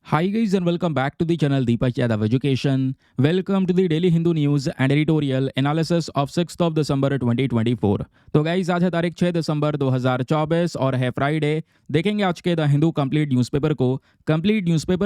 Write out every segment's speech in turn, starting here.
Hi guys and welcome back to the channel Deepak Yadav Education. Welcome to the Daily Hindu News and Editorial Analysis of 6th of December 2024. तो guys आज है तारीख 6 दिसंबर 2024 और है Friday. देखेंगे आज के द हिंदू कंप्लीट न्यूज़पेपर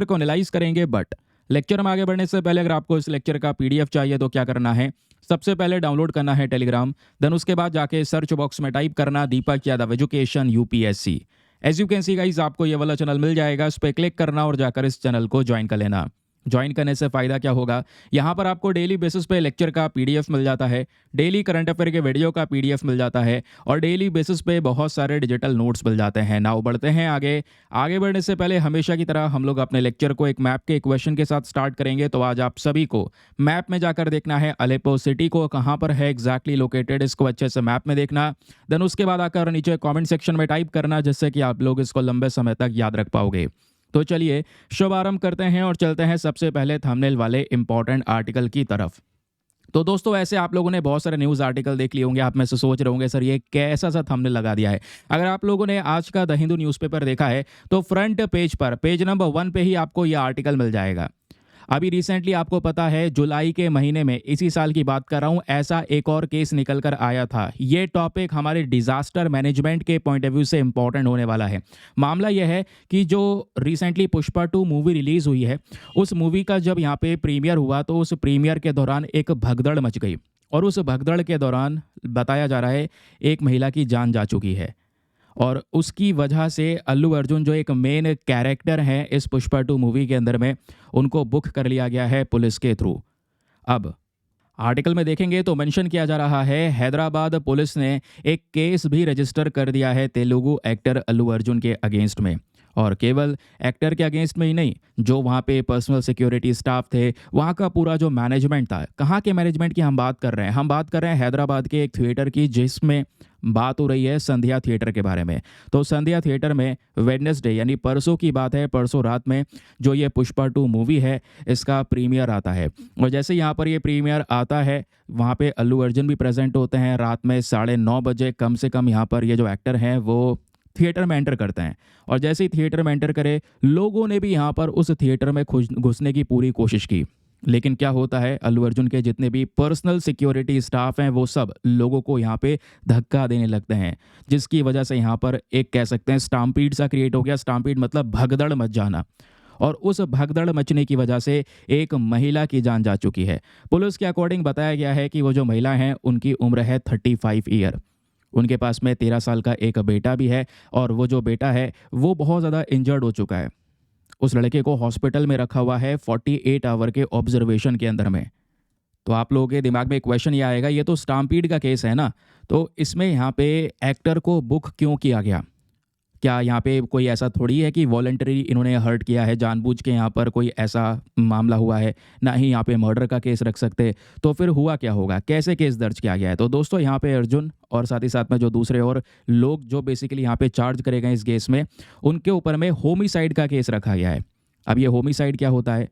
को एनालाइज करेंगे। बट लेक्चर में आगे बढ़ने से पहले अगर आपको इस लेक्चर का पीडीएफ चाहिए तो क्या करना है, सबसे पहले डाउनलोड करना है टेलीग्राम, देन उसके बाद जाके सर्च बॉक्स में टाइप करना Deepak Yadav education UPSC. As you can see guys आपको ये वाला चैनल मिल जाएगा, इस पर क्लिक करना और जाकर इस चैनल को ज्वाइन कर लेना। ज्वाइन करने से फ़ायदा क्या होगा, यहाँ पर आपको डेली बेसिस पे लेक्चर का पीडीएफ मिल जाता है, डेली करंट अफेयर के वीडियो का पीडीएफ मिल जाता है और डेली बेसिस पे बहुत सारे डिजिटल नोट्स मिल जाते हैं। नाउ बढ़ते हैं आगे बढ़ने से पहले हमेशा की तरह हम लोग अपने लेक्चर को एक मैप के इक्वेशन के साथ स्टार्ट करेंगे। तो आज आप सभी को मैप में जाकर देखना है अलेप्पो सिटी को कहाँ पर है एग्जैक्टली लोकेटेड, इसको अच्छे से मैप में देखना। देन उसके बाद आकर नीचे कॉमेंट सेक्शन में टाइप करना, जिससे कि आप लोग इसको लंबे समय तक याद रख पाओगे। तो चलिए शुभारंभ करते हैं और चलते हैं सबसे पहले थंबनेल वाले इंपॉर्टेंट आर्टिकल की तरफ। तो दोस्तों ऐसे आप लोगों ने बहुत सारे न्यूज़ आर्टिकल देख लिए होंगे, आप में से सोच रहे होंगे सर ये कैसा सा थंबनेल लगा दिया है। अगर आप लोगों ने आज का द हिंदू न्यूज़पेपर देखा है तो फ्रंट पेज पर पेज नंबर 1 पे ही आपको यह आर्टिकल मिल जाएगा। अभी रिसेंटली आपको पता है जुलाई के महीने में, इसी साल की बात कर रहा हूँ, ऐसा एक और केस निकल कर आया था। ये टॉपिक हमारे डिजास्टर मैनेजमेंट के पॉइंट ऑफ व्यू से इंपॉर्टेंट होने वाला है। मामला यह है कि जो रिसेंटली पुष्पा 2 मूवी रिलीज हुई है, उस मूवी का जब यहाँ पे प्रीमियर हुआ तो उस प्रीमियर के दौरान एक भगदड़ मच गई और उस भगदड़ के दौरान बताया जा रहा है एक महिला की जान जा चुकी है और उसकी वजह से अल्लू अर्जुन जो एक मेन कैरेक्टर हैं इस पुष्पा 2 मूवी के अंदर में, उनको बुक कर लिया गया है पुलिस के थ्रू। अब आर्टिकल में देखेंगे तो मेंशन किया जा रहा है हैदराबाद पुलिस ने एक केस भी रजिस्टर कर दिया है तेलुगु एक्टर अल्लू अर्जुन के अगेंस्ट में। और केवल एक्टर के अगेंस्ट में ही नहीं, जो वहाँ पे पर्सनल सिक्योरिटी स्टाफ थे, वहाँ का पूरा जो मैनेजमेंट था। कहाँ के मैनेजमेंट की हम बात कर रहे हैं? हम बात कर रहे हैं हैदराबाद के एक थिएटर की, जिसमें बात हो रही है संध्या थिएटर के बारे में। तो संध्या थिएटर में वेडनेसडे यानी परसों की बात है, परसों रात में जो ये पुष्पा 2 मूवी है इसका प्रीमियर आता है। और जैसे यहाँ पर ये प्रीमियर आता है, वहाँ पे अल्लू अर्जुन भी प्रेजेंट होते हैं। रात में 9:30 बजे कम से कम यहाँ पर ये जो एक्टर हैं वो थिएटर में एंटर करते हैं। और जैसे ही थिएटर में एंटर करे, लोगों ने भी यहाँ पर उस थिएटर में घुसने की पूरी कोशिश की। लेकिन क्या होता है, अल्लू अर्जुन के जितने भी पर्सनल सिक्योरिटी स्टाफ हैं वो सब लोगों को यहाँ पे धक्का देने लगते हैं, जिसकी वजह से यहाँ पर एक कह सकते हैं स्टाम्पीड सा क्रिएट हो गया। स्टाम्पीड मतलब भगदड़ मच जाना। और उस भगदड़ मचने की वजह से एक महिला की जान जा चुकी है। पुलिस के अकॉर्डिंग बताया गया है कि वो जो महिला हैं उनकी उम्र है 35 ईयर। उनके पास में 13 साल का एक बेटा भी है और वो जो बेटा है वो बहुत ज़्यादा इंजर्ड हो चुका है। उस लड़के को हॉस्पिटल में रखा हुआ है 48 आवर के ऑब्जर्वेशन के अंदर में। तो आप लोगों के दिमाग में एक क्वेश्चन ये आएगा, ये तो स्टाम्पीड का केस है ना, तो इसमें यहाँ पे एक्टर को बुक क्यों किया गया? क्या यहाँ पे कोई ऐसा थोड़ी है कि वॉलंटरी इन्होंने हर्ट किया है, जानबूझ के यहाँ पर कोई ऐसा मामला हुआ है? ना ही यहाँ पे मर्डर का केस रख सकते। तो फिर हुआ क्या होगा, कैसे केस दर्ज किया गया है? तो दोस्तों यहाँ पे अर्जुन और साथ ही साथ में जो दूसरे और लोग जो बेसिकली यहाँ पे चार्ज करे गए इस केस में, उनके ऊपर में होमिसाइड का केस रखा गया है। अब ये होमिसाइड क्या होता है?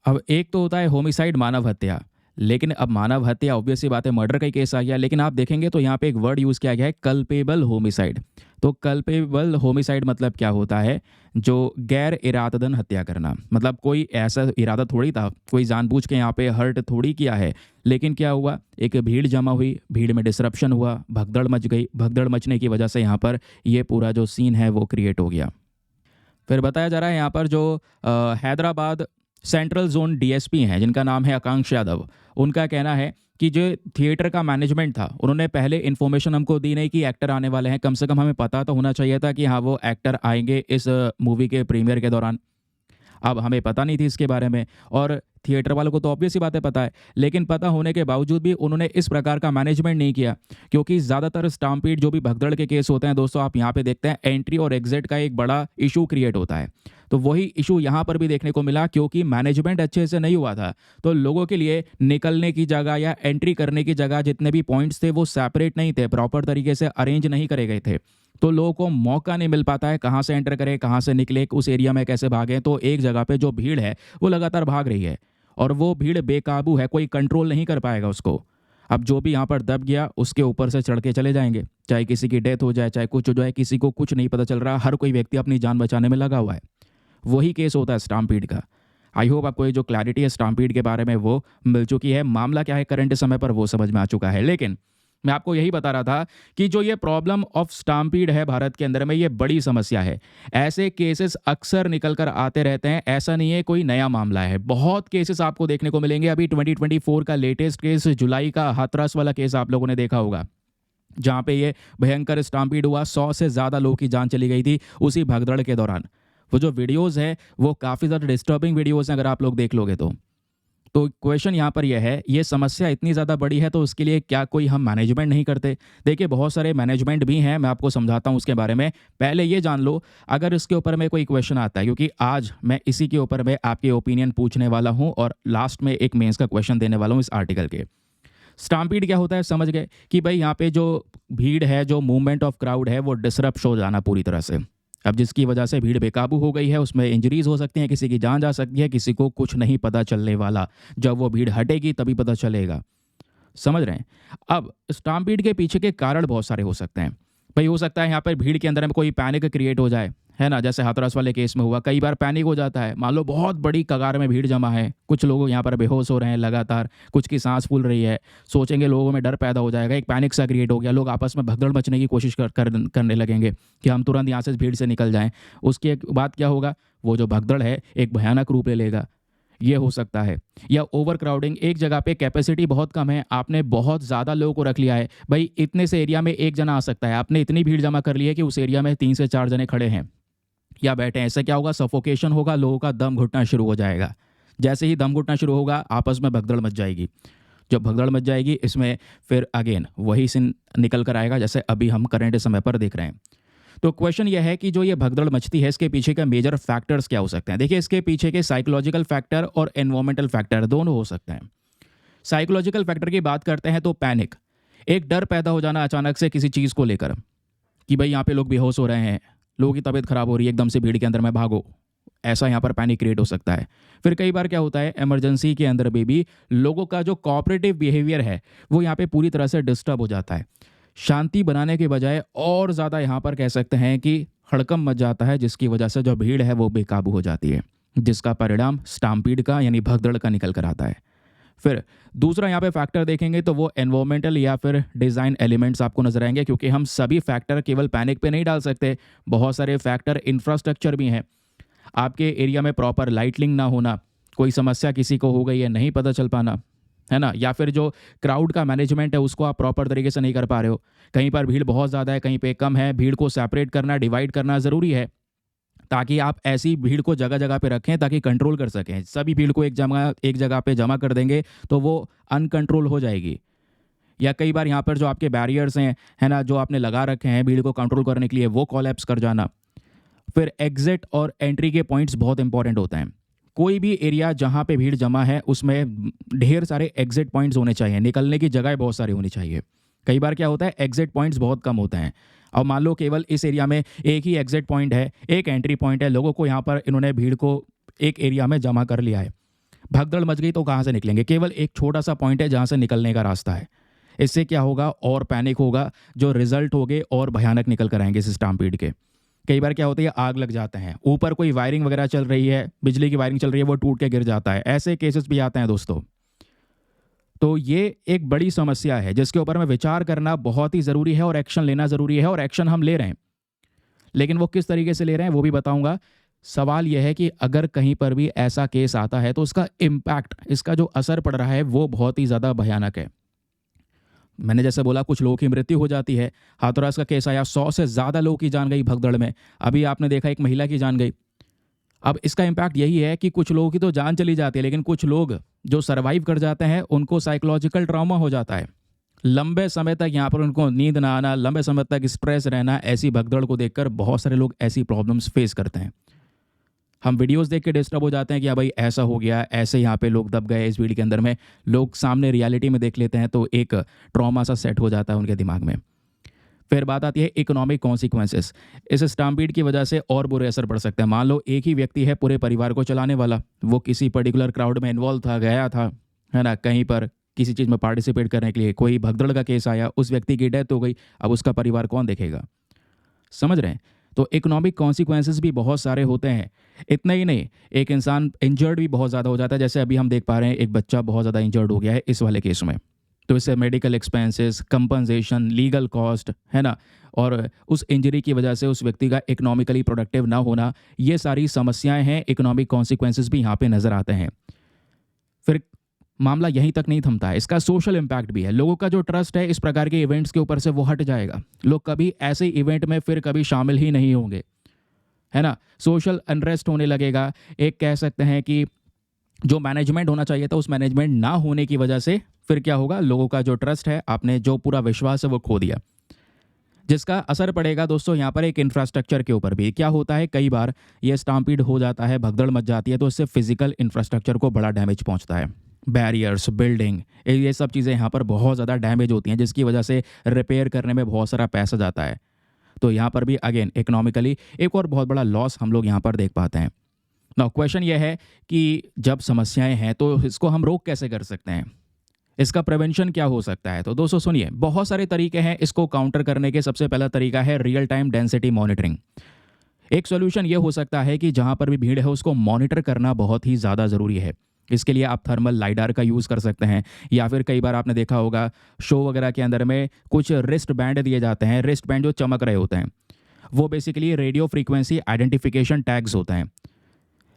अब एक तो होता है होमिसाइड, मानव हत्या। लेकिन अब मानव हत्या ऑब्वियस सी बात है, मर्डर का ही केस आ गया। लेकिन आप देखेंगे तो यहाँ पे एक वर्ड यूज़ किया गया है, कल्पेबल होमिसाइड। तो कल्पेबल होमिसाइड मतलब क्या होता है? जो गैर इरादतन हत्या करना। मतलब कोई ऐसा इरादा थोड़ी था, कोई जानबूझ के यहाँ पे हर्ट थोड़ी किया है। लेकिन क्या हुआ, एक भीड़ जमा हुई, भीड़ में डिसरप्शन हुआ, भगदड़ मच गई। भगदड़ मचने की वजह से यहाँ पर ये पूरा जो सीन है वो क्रिएट हो गया। फिर बताया जा रहा है यहाँ पर जो हैदराबाद सेंट्रल जोन डीएसपी हैं, जिनका नाम है आकांक्ष यादव, उनका कहना है कि जो थिएटर का मैनेजमेंट था, उन्होंने पहले इन्फॉर्मेशन हमको दी नहीं कि एक्टर आने वाले हैं। कम से कम हमें पता तो होना चाहिए था कि हाँ वो एक्टर आएंगे इस मूवी के प्रीमियर के दौरान। अब हमें पता नहीं थी इसके बारे में, और थिएटर वालों को तो ऑब्वियस ही बातें पता है। लेकिन पता होने के बावजूद भी उन्होंने इस प्रकार का मैनेजमेंट नहीं किया, क्योंकि ज़्यादातर स्टाम्पीड जो भी भगदड़ के केस होते हैं दोस्तों, आप यहाँ पे देखते हैं एंट्री और एग्जिट का एक बड़ा इशू क्रिएट होता है। तो वही इशू यहाँ पर भी देखने को मिला, क्योंकि मैनेजमेंट अच्छे से नहीं हुआ था। तो लोगों के लिए निकलने की जगह या एंट्री करने की जगह, जितने भी पॉइंट्स थे वो सेपरेट नहीं थे, प्रॉपर तरीके से अरेंज नहीं करे गए थे। तो लोगों को मौका नहीं मिल पाता है कहाँ से एंटर करें, कहाँ से निकले, उस एरिया में कैसे भागें। तो एक जगह पे जो भीड़ है वो लगातार भाग रही है और वो भीड़ बेकाबू है, कोई कंट्रोल नहीं कर पाएगा उसको। अब जो भी यहाँ पर दब गया उसके ऊपर से चढ़ के चले जाएंगे, चाहे किसी की डेथ हो जाए, चाहे कुछ हो जाए, किसी को कुछ नहीं पता चल रहा। हर कोई व्यक्ति अपनी जान बचाने में लगा हुआ है। वही केस होता है स्टाम्पीड का। आई होप आपको ये जो क्लैरिटी है स्टाम्पीड के बारे में वो मिल चुकी है, मामला क्या है करंट समय पर वो समझ में आ चुका है। लेकिन मैं आपको यही बता रहा था कि जो ये प्रॉब्लम ऑफ स्टाम्पीड है भारत के अंदर में, ये बड़ी समस्या है। ऐसे केसेस अक्सर निकल कर आते रहते हैं, ऐसा नहीं है कोई नया मामला है। बहुत केसेस आपको देखने को मिलेंगे। अभी 2024 का लेटेस्ट केस जुलाई का हाथरस वाला केस आप लोगों ने देखा होगा, जहाँ पे ये भयंकर स्टाम्पीड हुआ, 100 से ज़्यादा लोगों की जान चली गई थी उसी भगदड़ के दौरान। वो जो वीडियोज़ है वो काफ़ी ज़्यादा डिस्टर्बिंग वीडियोज़ हैं अगर आप लोग देख लोगे तो क्वेश्चन यहाँ पर यह है, ये समस्या इतनी ज़्यादा बड़ी है तो उसके लिए क्या कोई हम मैनेजमेंट नहीं करते? देखिए बहुत सारे मैनेजमेंट भी हैं, मैं आपको समझाता हूँ उसके बारे में। पहले ये जान लो अगर इसके ऊपर में कोई क्वेश्चन आता है, क्योंकि आज मैं इसी के ऊपर में आपके ओपिनियन पूछने वाला हूँ और लास्ट में एक मेंस का क्वेश्चन देने वाला हूँ इस आर्टिकल के। स्टाम्पीड क्या होता है समझ गए कि भाई यहाँ पे जो भीड़ है, जो मूवमेंट ऑफ क्राउड है वो डिसरप्ट हो जाना पूरी तरह से। अब जिसकी वजह से भीड़ बेकाबू हो गई है, उसमें इंजरीज हो सकती हैं, किसी की जान जा सकती है, किसी को कुछ नहीं पता चलने वाला। जब वो भीड़ हटेगी तभी पता चलेगा। समझ रहे हैं? अब स्टाम्पीड के पीछे के कारण बहुत सारे हो सकते हैं। भाई हो सकता है यहाँ पर भीड़ के अंदर में कोई पैनिक क्रिएट हो जाए, है ना? जैसे हाथरस वाले केस में हुआ, कई बार पैनिक हो जाता है। मान लो बहुत बड़ी कगार में भीड़ जमा है, कुछ लोग यहाँ पर बेहोश हो रहे हैं लगातार, कुछ की सांस फूल रही है, सोचेंगे लोगों में डर पैदा हो जाएगा, एक पैनिक सा क्रिएट हो गया, लोग आपस में भगदड़ मचने की कोशिश करने लगेंगे कि हम तुरंत यहाँ से भीड़ से निकल जाएं। उसके एक बाद क्या होगा, वो जो भगदड़ है एक भयानक रूप ले लेगा। ये हो सकता है। या ओवर क्राउडिंग, एक जगह पे कैपेसिटी बहुत कम है, आपने बहुत ज़्यादा लोगों को रख लिया है। भाई इतने से एरिया में एक जना आ सकता है, आपने इतनी भीड़ जमा कर ली है कि उस एरिया में 3 से 4 जने खड़े हैं या बैठे हैं। इससे क्या होगा, सफोकेशन होगा, लोगों का दम घुटना शुरू हो जाएगा। जैसे ही दम घुटना शुरू होगा आपस में भगदड़ मच जाएगी। जब भगदड़ मच जाएगी इसमें फिर अगेन वही सीन निकल कर आएगा जैसे अभी हम करंट समय पर देख रहे हैं। तो क्वेश्चन यह है कि जो ये भगदड़ मचती है इसके पीछे के मेजर फैक्टर्स क्या हो सकते हैं? देखिए इसके पीछे के साइकोलॉजिकल फैक्टर और एनवायरमेंटल फैक्टर दोनों हो सकते हैं। साइकोलॉजिकल फैक्टर की बात करते हैं तो पैनिक, एक डर पैदा हो जाना अचानक से किसी चीज़ को लेकर कि भाई यहाँ पे लोग बेहोश हो रहे हैं, लोगों की तबीयत खराब हो रही है, एकदम से भीड़ के अंदर में भागो, ऐसा यहाँ पर पैनिक क्रिएट हो सकता है। फिर कई बार क्या होता है, इमरजेंसी के अंदर भी लोगों का जो कोऑपरेटिव बिहेवियर है वो यहाँ पे पूरी तरह से डिस्टर्ब हो जाता है। शांति बनाने के बजाय और ज़्यादा यहाँ पर कह सकते हैं कि हड़कंप मच जाता है, जिसकी वजह से जो भीड़ है वो बेकाबू हो जाती है, जिसका परिणाम स्टाम्पीड का यानी भगदड़ का निकल कर आता है। फिर दूसरा यहाँ पे फैक्टर देखेंगे तो वो एनवायरमेंटल या फिर डिज़ाइन एलिमेंट्स आपको नजर आएंगे, क्योंकि हम सभी फैक्टर केवल पैनिक पे नहीं डाल सकते। बहुत सारे फैक्टर इंफ्रास्ट्रक्चर भी हैं। आपके एरिया में प्रॉपर लाइटनिंग ना होना, कोई समस्या किसी को हो गई है नहीं पता चल पाना, है ना? या फिर जो क्राउड का मैनेजमेंट है उसको आप प्रॉपर तरीके से नहीं कर पा रहे हो। कहीं पर भीड़ बहुत ज़्यादा है, कहीं पे कम है, भीड़ को सेपरेट करना, डिवाइड करना ज़रूरी है ताकि आप ऐसी भीड़ को जगह जगह पे रखें ताकि कंट्रोल कर सकें। सभी भीड़ को एक जगह पे जमा कर देंगे तो वो अनकंट्रोल हो जाएगी। या कई बार यहाँ पर जो आपके बैरियर्स हैं, है ना, जो आपने लगा रखे हैं भीड़ को कंट्रोल करने के लिए, वो कोलैप्स कर जाना। फिर एग्जिट और एंट्री के पॉइंट्स बहुत इंपॉर्टेंट होते हैं। कोई भी एरिया जहाँ पे भीड़ जमा है उसमें ढेर सारे एग्जिट पॉइंट्स होने चाहिए, निकलने की जगह बहुत सारी होनी चाहिए। कई बार क्या होता है, एग्जिट पॉइंट्स बहुत कम होते हैं। और मान लो केवल इस एरिया में एक ही एग्जिट पॉइंट है, एक एंट्री पॉइंट है, लोगों को यहाँ पर इन्होंने भीड़ को एक एरिया में जमा कर लिया है। भगदड़ मच गई तो कहाँ से निकलेंगे? केवल एक छोटा सा पॉइंट है जहाँ से निकलने का रास्ता है। इससे क्या होगा, और पैनिक होगा, जो रिजल्ट होंगे और भयानक निकल कर आएंगे इस स्टाम्पीड के। कई बार क्या होता है, आग लग जाते हैं, ऊपर कोई वायरिंग वगैरह चल रही है, बिजली की वायरिंग चल रही है, वो टूट के गिर जाता है। ऐसे केसेस भी आते हैं दोस्तों। तो ये एक बड़ी समस्या है जिसके ऊपर में विचार करना बहुत ही ज़रूरी है और एक्शन लेना ज़रूरी है, और एक्शन हम ले रहे हैं। लेकिन वो किस तरीके से ले रहे हैं वो भी बताऊंगा। सवाल यह है कि अगर कहीं पर भी ऐसा केस आता है तो उसका इम्पैक्ट, इसका जो असर पड़ रहा है वो बहुत ही ज़्यादा भयानक है। मैंने जैसे बोला कुछ लोगों की मृत्यु हो जाती है। हाथरस का केस आया, 100 से ज़्यादा लोगों की जान गई भगदड़ में। अभी आपने देखा एक महिला की जान गई। अब इसका इम्पैक्ट यही है कि कुछ लोगों की तो जान चली जाती है, लेकिन कुछ लोग जो सर्वाइव कर जाते हैं उनको साइकोलॉजिकल ट्रॉमा हो जाता है। लंबे समय तक यहाँ पर उनको नींद ना आना, लंबे समय तक स्ट्रेस रहना, ऐसी भगदड़ को देखकर बहुत सारे लोग ऐसी प्रॉब्लम्स फेस करते हैं। हम वीडियोस देख के डिस्टर्ब हो जाते हैं कि हाँ भाई ऐसा हो गया, ऐसे यहाँ पे लोग दब गए इस भीड़ के अंदर में। लोग सामने रियलिटी में देख लेते हैं तो एक ट्रॉमा सा सेट हो जाता है उनके दिमाग में। फिर बात आती है इकोनॉमिक कॉन्सिक्वेंसेस। इस स्टाम्पीड की वजह से और बुरे असर पड़ सकते हैं। मान लो एक ही व्यक्ति है पूरे परिवार को चलाने वाला, वो किसी पर्टिकुलर क्राउड में इन्वॉल्व था, गया था, है ना, कहीं पर किसी चीज़ में पार्टिसिपेट करने के लिए, कोई भगदड़ का केस आया, उस व्यक्ति की डेथ हो गई, अब उसका परिवार कौन देखेगा? समझ रहे हैं? तो इकोनॉमिक कॉन्सिक्वेंसेस भी बहुत सारे होते हैं। इतना ही नहीं, एक इंसान इंजर्ड भी बहुत ज़्यादा हो जाता है। जैसे अभी हम देख पा रहे हैं, एक बच्चा बहुत ज़्यादा इंजर्ड हो गया है इस वाले केस में। तो इससे medical expenses, compensation, legal cost, है ना? और उस इंजरी की वजह से उस व्यक्ति का इकोनॉमिकली प्रोडक्टिव ना होना, ये सारी समस्याएं हैं, इकोनॉमिक कॉन्सिक्वेंसेस भी यहाँ पे नज़र आते हैं। फिर मामला यहीं तक नहीं थमता है, इसका सोशल इम्पैक्ट भी है। लोगों का जो ट्रस्ट है इस प्रकार के इवेंट्स के ऊपर से वो हट जाएगा। लोग कभी ऐसे इवेंट में फिर कभी शामिल ही नहीं होंगे, है ना? सोशल अनरेस्ट होने लगेगा। एक कह सकते हैं कि जो मैनेजमेंट होना चाहिए था, उस मैनेजमेंट ना होने की वजह से फिर क्या होगा, लोगों का जो ट्रस्ट है, आपने जो पूरा विश्वास है वो खो दिया, जिसका असर पड़ेगा दोस्तों यहाँ पर एक इंफ्रास्ट्रक्चर के ऊपर भी। क्या होता है, कई बार ये स्टाम्पीड हो जाता है, भगदड़ मच जाती है, तो इससे फिजिकल इंफ्रास्ट्रक्चर को बड़ा डैमेज पहुँचता है। बैरियर्स, बिल्डिंग, ये सब चीज़ें यहाँ पर बहुत ज़्यादा डैमेज होती हैं, जिसकी वजह से रिपेयर करने में बहुत सारा पैसा जाता है। तो यहाँ पर भी अगेन इकोनॉमिकली एक और बहुत बड़ा लॉस हम लोग यहाँ पर देख पाते हैं। नाउ क्वेश्चन ये है कि जब समस्याएं हैं तो इसको हम रोक कैसे कर सकते हैं, इसका प्रिवेंशन क्या हो सकता है? तो दोस्तों सुनिए, बहुत सारे तरीके हैं इसको काउंटर करने के। सबसे पहला तरीका है रियल टाइम डेंसिटी मॉनिटरिंग। एक सॉल्यूशन ये हो सकता है कि जहां पर भी भीड़ है उसको मॉनिटर करना बहुत ही ज़्यादा ज़रूरी है। इसके लिए आप थर्मल लाइडार का यूज़ कर सकते हैं, या फिर कई बार आपने देखा होगा शो वगैरह के अंदर में कुछ रिस्ट बैंड दिए जाते हैं, रिस्ट बैंड जो चमक रहे होते हैं, वो basically radio frequency identification tags होते हैं,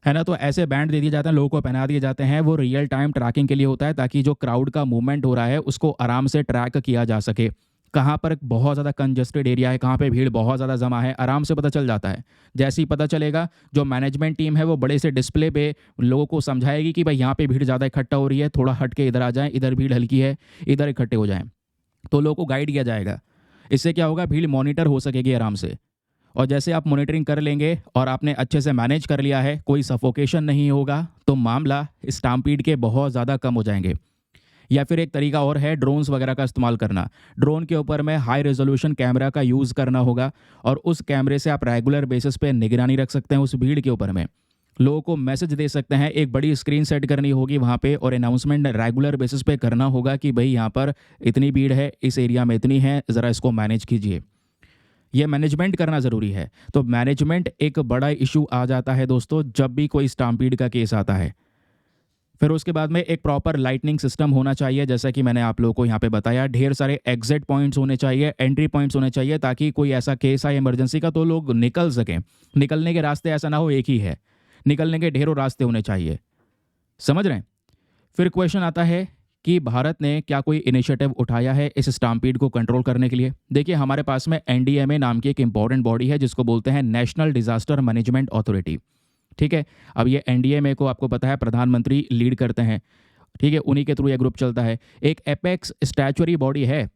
है ना? तो ऐसे बैंड दे दिए जाते हैं, लोगों को पहना दिए जाते हैं। वो रियल टाइम ट्रैकिंग के लिए होता है, ताकि जो क्राउड का मूवमेंट हो रहा है उसको आराम से ट्रैक किया जा सके। कहाँ पर बहुत ज़्यादा कंजस्टेड एरिया है, कहाँ पे भीड़ बहुत ज़्यादा जमा है, आराम से पता चल जाता है। जैसे ही पता चलेगा, जो मैनेजमेंट टीम है वो बड़े से डिस्प्ले पे लोगों को समझाएगी कि भाई यहाँ पे भीड़ ज़्यादा इकट्ठा हो रही है, थोड़ा हट के इधर आ जाएं, इधर भीड़ हल्की है, इधर इकट्ठे हो जाएं। तो लोगों को गाइड किया जाएगा। इससे क्या होगा, भीड़ मॉनिटर हो सकेगी आराम से। और जैसे आप मॉनिटरिंग कर लेंगे और आपने अच्छे से मैनेज कर लिया है, कोई सफोकेशन नहीं होगा, तो मामला स्टाम्पीड के बहुत ज़्यादा कम हो जाएंगे। या फिर एक तरीका और है ड्रोन्स वगैरह का इस्तेमाल करना। ड्रोन के ऊपर में हाई रेजोल्यूशन कैमरा का यूज़ करना होगा, और उस कैमरे से आप रेगुलर बेसिस पे निगरानी रख सकते हैं उस भीड़ के ऊपर में। लोगों को मैसेज दे सकते हैं, एक बड़ी स्क्रीन सेट करनी होगी वहाँ पे, और अनाउंसमेंट रेगुलर बेसिस पे करना होगा कि भाई यहाँ पर इतनी भीड़ है, इस एरिया में इतनी है, ज़रा इसको मैनेज कीजिए। ये मैनेजमेंट करना ज़रूरी है। तो मैनेजमेंट एक बड़ा इशू आ जाता है दोस्तों, जब भी कोई स्टाम्पीड का केस आता है। फिर उसके बाद में एक प्रॉपर लाइटनिंग सिस्टम होना चाहिए, जैसा कि मैंने आप लोगों को यहाँ पे बताया। ढेर सारे एग्जिट पॉइंट्स होने चाहिए, एंट्री पॉइंट्स होने चाहिए, ताकि कोई ऐसा केस आए इमरजेंसी का तो लोग निकल सकें। निकलने के रास्ते ऐसा ना हो एक ही है, निकलने के ढेरों रास्ते होने चाहिए। समझ रहे हैं? फिर क्वेश्चन आता है कि भारत ने क्या कोई इनिशिएटिव उठाया है इस स्टाम्पीड को कंट्रोल करने के लिए? देखिए, हमारे पास में एनडीएमए नाम की एक इंपॉर्टेंट बॉडी है, जिसको बोलते हैं नेशनल डिजास्टर मैनेजमेंट अथॉरिटी। ठीक है, अब ये एनडीएमए को आपको पता है प्रधानमंत्री लीड करते हैं। ठीक है, उन्हीं के थ्रू ये ग्रुप चलता है। एक एपेक्स स्टैचुरी बॉडी है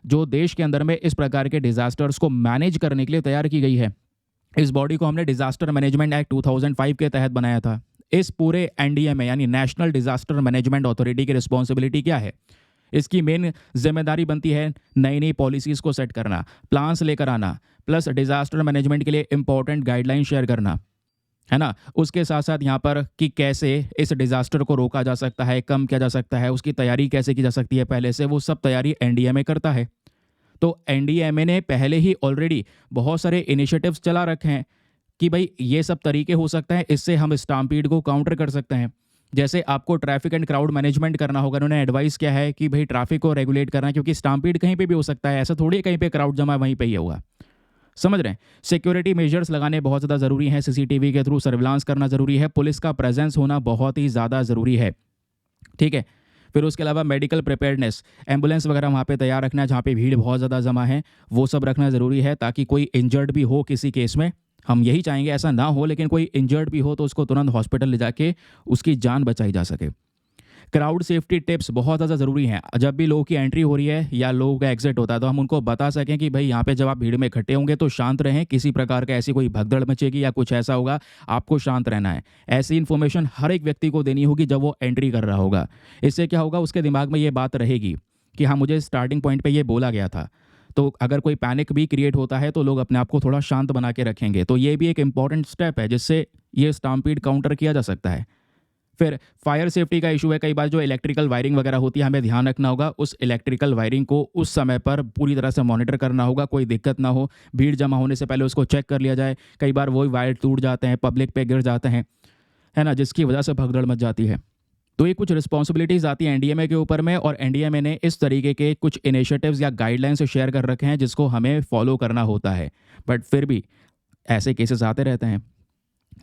जो देश के अंदर में इस प्रकार के डिजास्टर्स को मैनेज करने के लिए तैयार की गई है। इस बॉडी को हमने डिजास्टर मैनेजमेंट एक्ट 2005 के तहत बनाया था। इस पूरे एनडीएमए यानी नेशनल डिजास्टर मैनेजमेंट अथॉरिटी की रिस्पॉन्सिबिलिटी क्या है? इसकी मेन जिम्मेदारी बनती है नई नई पॉलिसीज़ को सेट करना, प्लान्स लेकर आना, प्लस डिजास्टर मैनेजमेंट के लिए इंपॉर्टेंट गाइडलाइन शेयर करना, है ना? उसके साथ साथ यहाँ पर कि कैसे इस डिजास्टर को रोका जा सकता है, कम किया जा सकता है, उसकी तैयारी कैसे की जा सकती है पहले से, वो सब तैयारी एनडीएमए करता है। तो एनडीएमए ने पहले ही ऑलरेडी बहुत सारे इनिशिएटिव्स चला रखे हैं कि भाई ये सब तरीके हो सकते हैं, इससे हम स्टाम्पीड को काउंटर कर सकते हैं। जैसे आपको ट्रैफिक एंड क्राउड मैनेजमेंट करना होगा, उन्होंने एडवाइस किया है कि भाई ट्रैफिक को रेगुलेट करना है, क्योंकि स्टाम्पीड कहीं पे भी हो सकता है, ऐसा थोड़ी है कहीं पे क्राउड जमा है वहीं पे ही होगा। समझ रहे हैं? सिक्योरिटी मेजर्स लगाने बहुत ज़्यादा ज़रूरी हैं, सीसीटीवी के थ्रू सर्विलांस करना ज़रूरी है, पुलिस का प्रेजेंस होना बहुत ही ज़्यादा ज़रूरी है। ठीक है, फिर उसके अलावा मेडिकल प्रिपेयर्डनेस, एम्बुलेंस वगैरह वहाँ पे तैयार रखना, जहाँ पे भीड़ बहुत ज़्यादा जमा है वो सब रखना ज़रूरी है, ताकि कोई इंजर्ड भी हो किसी केस में, हम यही चाहेंगे ऐसा ना हो, लेकिन कोई इंजर्ड भी हो तो उसको तुरंत हॉस्पिटल ले जाके उसकी जान बचाई जा सके। क्राउड सेफ्टी टिप्स बहुत ज़्यादा ज़रूरी हैं। जब भी लोगों की एंट्री हो रही है या लोगों का एग्जिट होता है, तो हम उनको बता सकें कि भाई यहाँ पे जब आप भीड़ में इकट्ठे होंगे तो शांत रहें, किसी प्रकार का ऐसी कोई भगदड़ मचेगी या कुछ ऐसा होगा, आपको शांत रहना है। ऐसी इन्फॉर्मेशन हर एक व्यक्ति को देनी होगी जब वो एंट्री कर रहा होगा। इससे क्या होगा, उसके दिमाग में ये बात रहेगी कि हाँ, मुझे स्टार्टिंग पॉइंट पर ये बोला गया था। तो अगर कोई पैनिक भी क्रिएट होता है तो लोग अपने आप को थोड़ा शांत बना के रखेंगे। तो ये भी एक इंपॉर्टेंट स्टेप है जिससे ये स्टाम्पीड काउंटर किया जा सकता है। फिर फायर सेफ्टी का इशू है, कई बार जो इलेक्ट्रिकल वायरिंग वगैरह होती है हमें ध्यान रखना होगा, उस इलेक्ट्रिकल वायरिंग को उस समय पर पूरी तरह से मॉनिटर करना होगा, कोई दिक्कत ना हो, भीड़ जमा होने से पहले उसको चेक कर लिया जाए। कई बार वही वायर टूट जाते हैं, पब्लिक पे गिर जाते हैं, है ना, जिसकी वजह से भगदड़ मच जाती है। तो ये कुछ रिस्पॉन्सिबिलिटीज़ आती हैं एनडीएमए के ऊपर में, और एनडीएमए ने इस तरीके के कुछ इनिशिएटिव्स या गाइडलाइंस शेयर कर रखे हैं जिसको हमें फॉलो करना होता है। बट फिर भी ऐसे केसेस आते रहते हैं,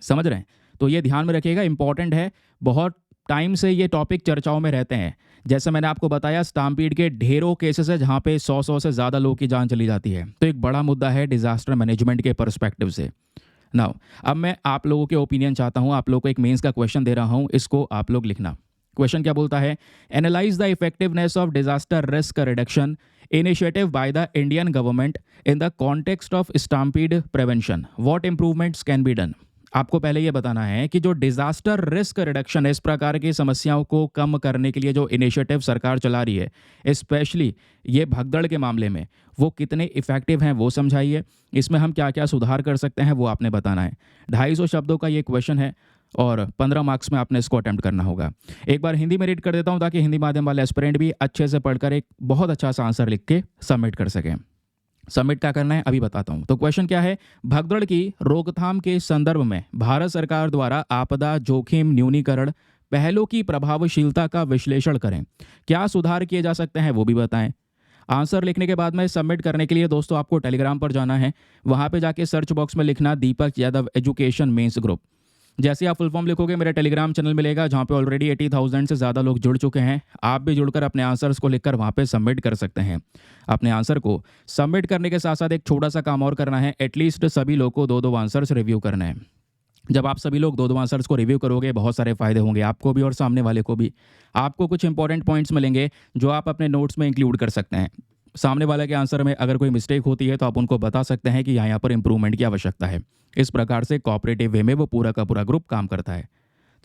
समझ रहे हैं? तो ये ध्यान में रखिएगा, इंपॉर्टेंट है। बहुत टाइम से ये टॉपिक चर्चाओं में रहते हैं। जैसे मैंने आपको बताया, स्टाम्पीड के ढेरों केसेस है जहाँ पे 100 से ज़्यादा लोगों की जान चली जाती है। तो एक बड़ा मुद्दा है डिज़ास्टर मैनेजमेंट के पर्सपेक्टिव से। नाउ अब मैं आप लोगों के ओपिनियन चाहता हूँ, आप लोगों को एक मेंस का क्वेश्चन दे रहा हूँ, इसको आप लोग लिखना। क्वेश्चन क्या बोलता है? Analyse the effectiveness of disaster risk reduction initiative by the Indian government in the context of stampede prevention, what improvements can be done. आपको पहले ये बताना है कि जो डिजास्टर रिस्क रिडक्शन है, इस प्रकार की समस्याओं को कम करने के लिए जो इनिशिएटिव सरकार चला रही है, स्पेशली ये भगदड़ के मामले में, वो कितने इफेक्टिव हैं वो समझाइए। इसमें हम क्या क्या सुधार कर सकते हैं वो आपने बताना है। 250 शब्दों का ये क्वेश्चन है और 15 मार्क्स में आपने इसको अटेम्प्ट करना होगा। एक बार हिंदी में रीड कर देता हूँ ताकि हिंदी माध्यम वाले एस्पिरेंट भी अच्छे से पढ़कर एक बहुत अच्छा सा आंसर लिख के सबमिट कर सकें। सबमिट क्या करना है अभी बताता हूं। तो क्वेश्चन क्या है? भगदड़ की रोकथाम के संदर्भ में भारत सरकार द्वारा आपदा जोखिम न्यूनीकरण पहलों की प्रभावशीलता का विश्लेषण करें। क्या सुधार किए जा सकते हैं वो भी बताएं। आंसर लिखने के बाद में सबमिट करने के लिए दोस्तों आपको टेलीग्राम पर जाना है। वहां पे जाके सर्च बॉक्स में लिखना दीपक यादव एजुकेशन मेंस ग्रुप। जैसे आप फुल फॉर्म लिखोगे मेरा टेलीग्राम चैनल मिलेगा जहाँ पे ऑलरेडी 80,000 से ज़्यादा लोग जुड़ चुके हैं। आप भी जुड़कर अपने आंसर्स को लिखकर वहाँ पे सबमिट कर सकते हैं। अपने आंसर को सबमिट करने के साथ साथ एक छोटा सा काम और करना है, एटलीस्ट सभी लोग को 2-2 आंसर्स रिव्यू करना है। जब आप सभी लोग 2-2 आंसर्स को रिव्यू करोगे बहुत सारे फायदे होंगे आपको भी और सामने वाले को भी। आपको कुछ इंपॉर्टेंट पॉइंट्स मिलेंगे जो आप अपने नोट्स में इंक्लूड कर सकते हैं। सामने वाले के आंसर में अगर कोई मिस्टेक होती है तो आप उनको बता सकते हैं कि यहाँ पर इंप्रूवमेंट की आवश्यकता है। इस प्रकार से कोऑपरेटिव वे में वो पूरा का पूरा ग्रुप काम करता है।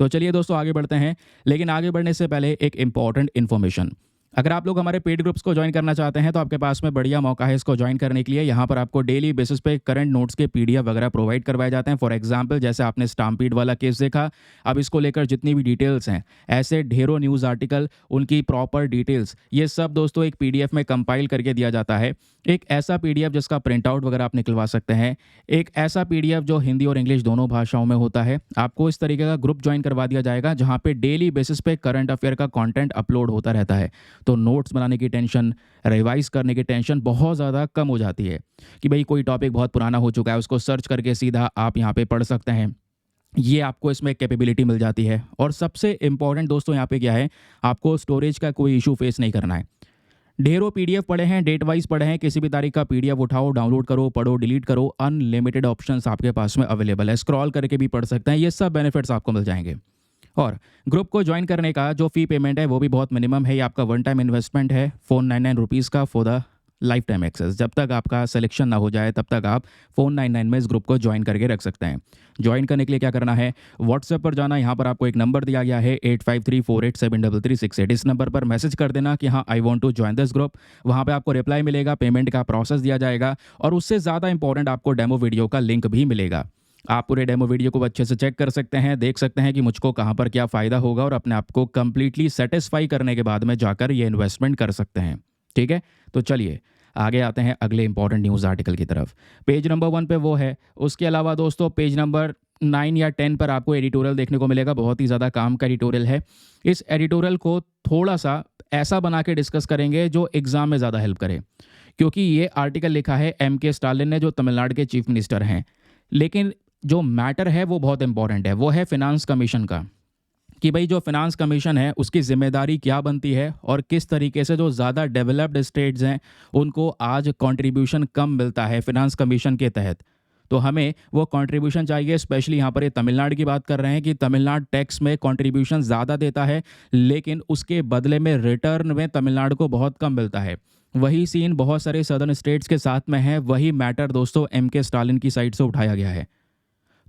तो चलिए दोस्तों आगे बढ़ते हैं, लेकिन आगे बढ़ने से पहले एक इंपॉर्टेंट इन्फॉर्मेशन। अगर आप लोग हमारे पेड ग्रुप्स को ज्वाइन करना चाहते हैं तो आपके पास में बढ़िया मौका है इसको ज्वाइन करने के लिए। यहाँ पर आपको डेली बेसिस पे करंट नोट्स के पीडीएफ वगैरह प्रोवाइड करवाए जाते हैं। फॉर एग्जांपल जैसे आपने स्टाम्पीड वाला केस देखा, अब इसको लेकर जितनी भी डिटेल्स हैं, ऐसे ढेरों न्यूज़ आर्टिकल, उनकी प्रॉपर डिटेल्स, ये सब दोस्तों एक पीडीएफ में कंपाइल करके दिया जाता है। एक ऐसा पीडीएफ जिसका प्रिंट आउट वगैरह आप निकलवा सकते हैं, एक ऐसा पीडीएफ जो हिंदी और इंग्लिश दोनों भाषाओं में होता है। आपको इस तरीके का ग्रुप ज्वाइन करवा दिया जाएगा जहाँ पे डेली बेसिस पे करंट अफेयर का कंटेंट अपलोड होता रहता है। तो नोट्स बनाने की टेंशन, रिवाइज करने की टेंशन बहुत ज़्यादा कम हो जाती है कि भाई कोई टॉपिक बहुत पुराना हो चुका है उसको सर्च करके सीधा आप यहाँ पे पढ़ सकते हैं। ये आपको इसमें कैपेबिलिटी मिल जाती है। और सबसे इंपॉर्टेंट दोस्तों यहाँ पे क्या है, आपको स्टोरेज का कोई इशू फेस नहीं करना है। ढेरों पीडीएफ पढ़े हैं, डेट वाइज पढ़े हैं, किसी भी तारीख का पीडीएफ उठाओ, डाउनलोड करो, पढ़ो, डिलीट करो, अनलिमिटेड ऑप्शंस आपके पास में अवेलेबल है। स्क्रॉल करके भी पढ़ सकते हैं, ये सब बेनिफिट्स आपको मिल जाएंगे। और ग्रुप को ज्वाइन करने का जो फ़ी पेमेंट है वो भी बहुत मिनिमम है। ये आपका वन टाइम इन्वेस्टमेंट है 499 रुपीज़ का for the lifetime access. जब तक आपका सिलेक्शन ना हो जाए तब तक आप 499 में इस ग्रुप को ज्वाइन करके रख सकते हैं। ज्वाइन करने के लिए क्या करना है, व्हाट्सएप पर जाना, यहाँ पर आपको एक नंबर दिया गया है 8534873368। इस नंबर पर मैसेज कर देना कि हाँ I want to join this group. वहाँ पे आपको रिप्लाई मिलेगा, पेमेंट का प्रोसेस दिया जाएगा और उससे ज़्यादा इंपॉर्टेंट आपको डेमो वीडियो का लिंक भी मिलेगा। आप पूरे डेमो वीडियो को अच्छे से चेक कर सकते हैं, देख सकते हैं कि मुझको कहाँ पर क्या फ़ायदा होगा और अपने आप को कंप्लीटली सेटिस्फाई करने के बाद में जाकर ये इन्वेस्टमेंट कर सकते हैं। ठीक है, तो चलिए आगे आते हैं अगले इंपॉर्टेंट न्यूज़ आर्टिकल की तरफ। पेज नंबर 1 पे वो है। उसके अलावा दोस्तों पेज नंबर 9 या 10 पर आपको एडिटोरियल देखने को मिलेगा। बहुत ही ज़्यादा काम का एडिटोरियल है। इस एडिटोरियल को थोड़ा सा ऐसा बना के डिस्कस करेंगे जो एग्ज़ाम में ज़्यादा हेल्प करे, क्योंकि ये आर्टिकल लिखा है MK स्टालिन ने, जो तमिलनाडु के चीफ मिनिस्टर हैं। लेकिन जो मैटर है वो बहुत इंपॉर्टेंट है, वो है फिनांस कमीशन का, कि भाई जो फिनांस कमीशन है उसकी जिम्मेदारी क्या बनती है और किस तरीके से जो ज़्यादा डेवलप्ड स्टेट्स हैं उनको आज कंट्रीब्यूशन कम मिलता है फिनांस कमीशन के तहत। तो हमें वो कंट्रीब्यूशन चाहिए। स्पेशली यहाँ पर ये तमिलनाडु की बात कर रहे हैं कि तमिलनाडु टैक्स में कंट्रीब्यूशन ज़्यादा देता है, लेकिन उसके बदले में रिटर्न में तमिलनाडु को बहुत कम मिलता है। वही सीन बहुत सारे सदर्न स्टेट्स के साथ में है। वही मैटर दोस्तों MK स्टालिन की साइड से उठाया गया है।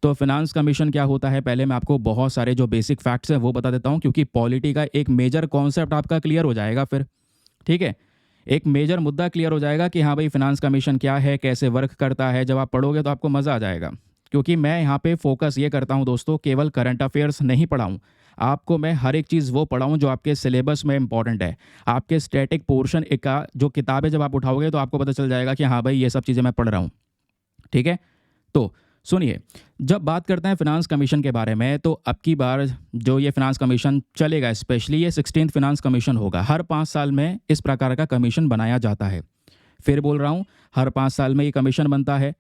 तो फिनांस कमीशन क्या होता है, पहले मैं आपको बहुत सारे जो बेसिक फैक्ट्स हैं वो बता देता हूं, क्योंकि पॉलिटी का एक मेजर कॉन्सेप्ट आपका क्लियर हो जाएगा फिर। ठीक है, एक मेजर मुद्दा क्लियर हो जाएगा कि हाँ भाई फिनांस कमीशन क्या है, कैसे वर्क करता है। जब आप पढ़ोगे तो आपको मज़ा आ जाएगा, क्योंकि मैं यहाँ पे फोकस ये करता हूँ दोस्तों, केवल करंट अफेयर्स नहीं पढ़ाऊँ, आपको मैं हर एक चीज़ वो पढ़ाऊँ जो आपके सिलेबस में इंपॉर्टेंट है। आपके स्टैटिक पोर्शन का जो किताबें जब आप उठाओगे तो आपको पता चल जाएगा कि हाँ भाई ये सब चीज़ें मैं पढ़ रहा हूँ। ठीक है? तो सुनिए, जब बात करते हैं फिनांस कमीशन के बारे में, तो अब की बार जो ये फिनांस कमीशन चलेगा, स्पेशली ये 16th फिनांस कमीशन होगा। हर 5 साल में इस प्रकार का कमीशन बनाया जाता है। फिर बोल रहा हूँ, हर 5 साल में ये कमीशन बनता है।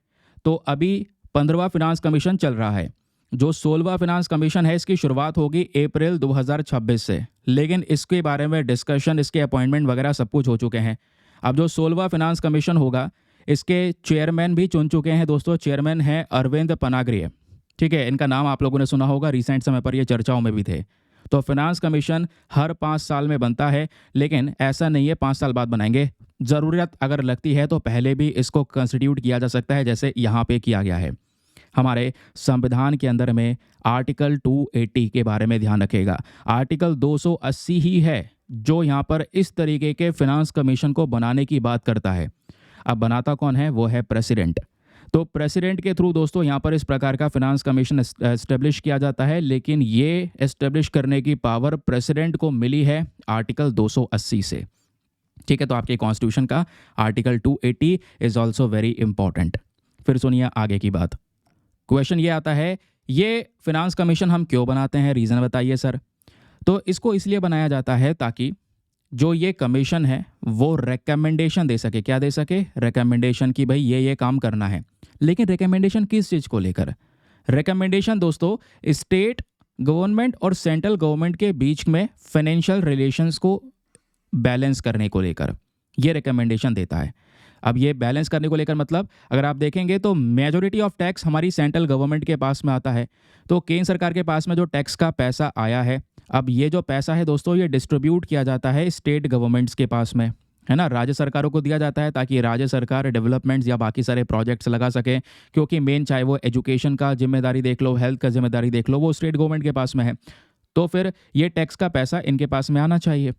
तो अभी 15वां फिनांस कमीशन चल रहा है। जो 16वां फिनांस कमीशन है, इसकी शुरुआत होगी अप्रैल 2026 से। लेकिन इसके बारे में डिस्कशन, इसके अपॉइंटमेंट वगैरह सब कुछ हो चुके हैं। अब जो 16वां फिनांस कमीशन होगा, इसके चेयरमैन भी चुन चुके हैं दोस्तों। चेयरमैन हैं अरविंद पनाग्रे। ठीक है, इनका नाम आप लोगों ने सुना होगा, रिसेंट समय पर ये चर्चाओं में भी थे। तो फिनांस कमीशन हर 5 साल में बनता है, लेकिन ऐसा नहीं है 5 साल बाद बनाएंगे। ज़रूरत अगर लगती है तो पहले भी इसको कंस्टिट्यूट किया जा सकता है, जैसे यहाँ पे किया गया है। हमारे संविधान के अंदर में आर्टिकल 280 के बारे में ध्यान रखिएगा। आर्टिकल 280 ही है जो यहाँ पर इस तरीके के फिनांस कमीशन को बनाने की बात करता है। अब बनाता कौन है? वो है प्रेसिडेंट। तो प्रेसिडेंट के थ्रू दोस्तों यहाँ पर इस प्रकार का फिनांस कमीशन एस्टेब्लिश किया जाता है, लेकिन ये एस्टेब्लिश करने की पावर प्रेसिडेंट को मिली है आर्टिकल 280 से। ठीक है, तो आपके कॉन्स्टिट्यूशन का article 280 is also very important. फिर सुनिए आगे की बात। क्वेश्चन ये आता है, ये फिनांस कमीशन हम क्यों बनाते हैं? रीज़न बताइए सर। तो इसको इसलिए बनाया जाता है ताकि जो ये कमीशन है वो रिकमेंडेशन दे सके। क्या दे सके? रिकमेंडेशन की भाई ये काम करना है। लेकिन रिकमेंडेशन किस चीज़ को लेकर? रिकमेंडेशन दोस्तों स्टेट गवर्नमेंट और सेंट्रल गवर्नमेंट के बीच में फाइनेंशियल रिलेशंस को बैलेंस करने को लेकर ये रिकमेंडेशन देता है। अब ये बैलेंस करने को लेकर मतलब अगर आप देखेंगे तो मेजॉरिटी ऑफ टैक्स हमारी सेंट्रल गवर्नमेंट के पास में आता है। तो केंद्र सरकार के पास में जो टैक्स का पैसा आया है, अब ये जो पैसा है दोस्तों ये डिस्ट्रीब्यूट किया जाता है स्टेट गवर्नमेंट्स के पास में, है ना। राज्य सरकारों को दिया जाता है ताकि राज्य सरकार डेवलपमेंट्स या बाकी सारे प्रोजेक्ट्स लगा सके, क्योंकि मेन चाहे वो एजुकेशन का जिम्मेदारी देख लो, हेल्थ का जिम्मेदारी देख लो, वो स्टेट गवर्नमेंट के पास में है। तो फिर ये टैक्स का पैसा इनके पास में आना चाहिए।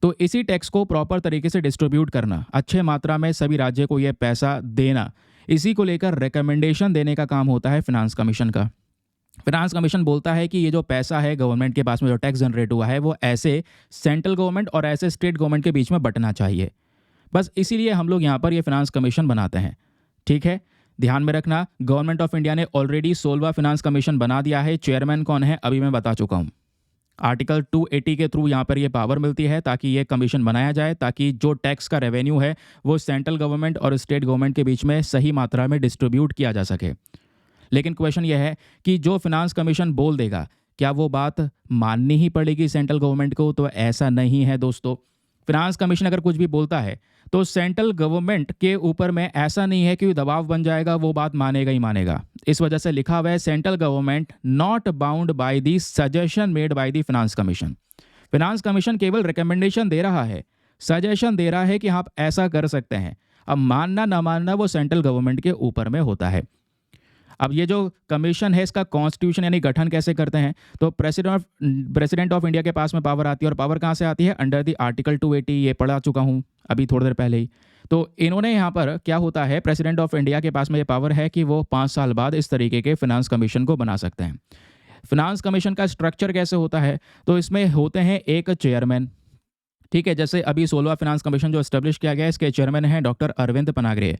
तो इसी टैक्स को प्रॉपर तरीके से डिस्ट्रीब्यूट करना, अच्छे मात्रा में सभी राज्य को ये पैसा देना, इसी को लेकर रिकमेंडेशन देने का काम होता है फिनांस कमीशन का। फिनांस कमीशन बोलता है कि ये जो पैसा है गवर्नमेंट के पास में, जो टैक्स जनरेट हुआ है, वो ऐसे सेंट्रल गवर्नमेंट और ऐसे स्टेट गवर्नमेंट के बीच में बंटना चाहिए। बस इसीलिए हम लोग यहाँ पर ये फिनांस कमीशन बनाते हैं। ठीक है, ध्यान में रखना, गवर्नमेंट ऑफ इंडिया ने ऑलरेडी 16वां फिनांस कमीशन बना दिया है। चेयरमैन कौन है अभी मैं बता चुका हूँ। आर्टिकल 280 के थ्रू यहाँ पर ये पावर मिलती है ताकि ये कमीशन बनाया जाए, ताकि जो टैक्स का रेवेन्यू है वो सेंट्रल गवर्नमेंट और स्टेट गवर्नमेंट के बीच में सही मात्रा में डिस्ट्रीब्यूट किया जा सके। लेकिन क्वेश्चन ये है कि जो फिनांस कमीशन बोल देगा, क्या वो बात माननी ही पड़ेगी सेंट्रल गवर्नमेंट को? तो ऐसा नहीं है दोस्तों। फिनांस कमीशन अगर कुछ भी बोलता है तो सेंट्रल गवर्नमेंट के ऊपर में ऐसा नहीं है कि दबाव बन जाएगा, वो बात मानेगा ही मानेगा। इस वजह से लिखा हुआ है central government not bound by the suggestion made by the finance commission. Finance commission केवल रिकमेंडेशन दे रहा है, सजेशन दे रहा है कि आप ऐसा कर सकते हैं। अब मानना ना मानना वो सेंट्रल गवर्नमेंट के ऊपर में होता है। अब ये जो कमीशन है इसका कॉन्स्टिट्यूशन यानी गठन कैसे करते हैं? तो प्रेसिडेंट ऑफ इंडिया के पास में पावर आती है, और पावर कहाँ से आती है? Under the article 280। ये पढ़ा चुका हूँ अभी थोड़ी देर पहले ही। तो इन्होंने यहाँ पर क्या होता है, प्रेसिडेंट ऑफ इंडिया के पास में ये पावर है कि वो 5 साल बाद इस तरीके के फिनांस कमीशन को बना सकते हैं। फिनांस कमीशन का स्ट्रक्चर कैसे होता है? तो इसमें होते हैं एक चेयरमैन। ठीक है, जैसे अभी 16वां फिनांस कमीशन जो एस्टेब्लिश किया गया है, इसके चेयरमैन हैं डॉक्टर अरविंद पनाग्रे।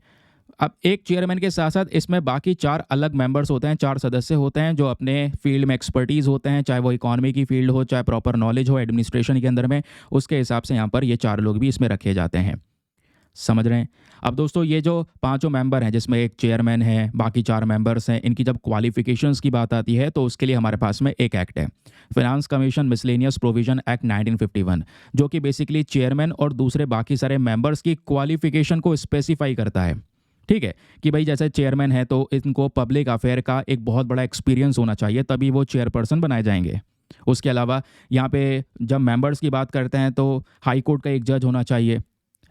अब एक चेयरमैन के साथ साथ इसमें बाकी 4 अलग मेंबर्स होते हैं, 4 सदस्य होते हैं जो अपने फील्ड में एक्सपर्टीज़ होते हैं, चाहे वो इकोनॉमी की फील्ड हो, चाहे प्रॉपर नॉलेज हो एडमिनिस्ट्रेशन के अंदर में, उसके हिसाब से यहाँ पर ये 4 लोग भी इसमें रखे जाते हैं। समझ रहे हैं? अब दोस्तों ये जो 5 मेंबर हैं, जिसमें एक चेयरमैन है, बाकी 4 मेंबर्स हैं, इनकी जब क्वालिफिकेशंस की बात आती है तो उसके लिए हमारे पास में एक एक्ट है, finance commission miscellaneous provision act 1951, जो कि बेसिकली चेयरमैन और दूसरे बाकी सारे मेंबर्स की क्वालिफिकेशन को स्पेसिफाई करता है। ठीक है, कि भाई जैसे चेयरमैन है तो इनको पब्लिक अफेयर का एक बहुत बड़ा एक्सपीरियंस होना चाहिए, तभी वो चेयरपर्सन बनाए जाएंगे। उसके अलावा यहाँ पे जब मेंबर्स की बात करते हैं तो हाई कोर्ट का एक जज होना चाहिए,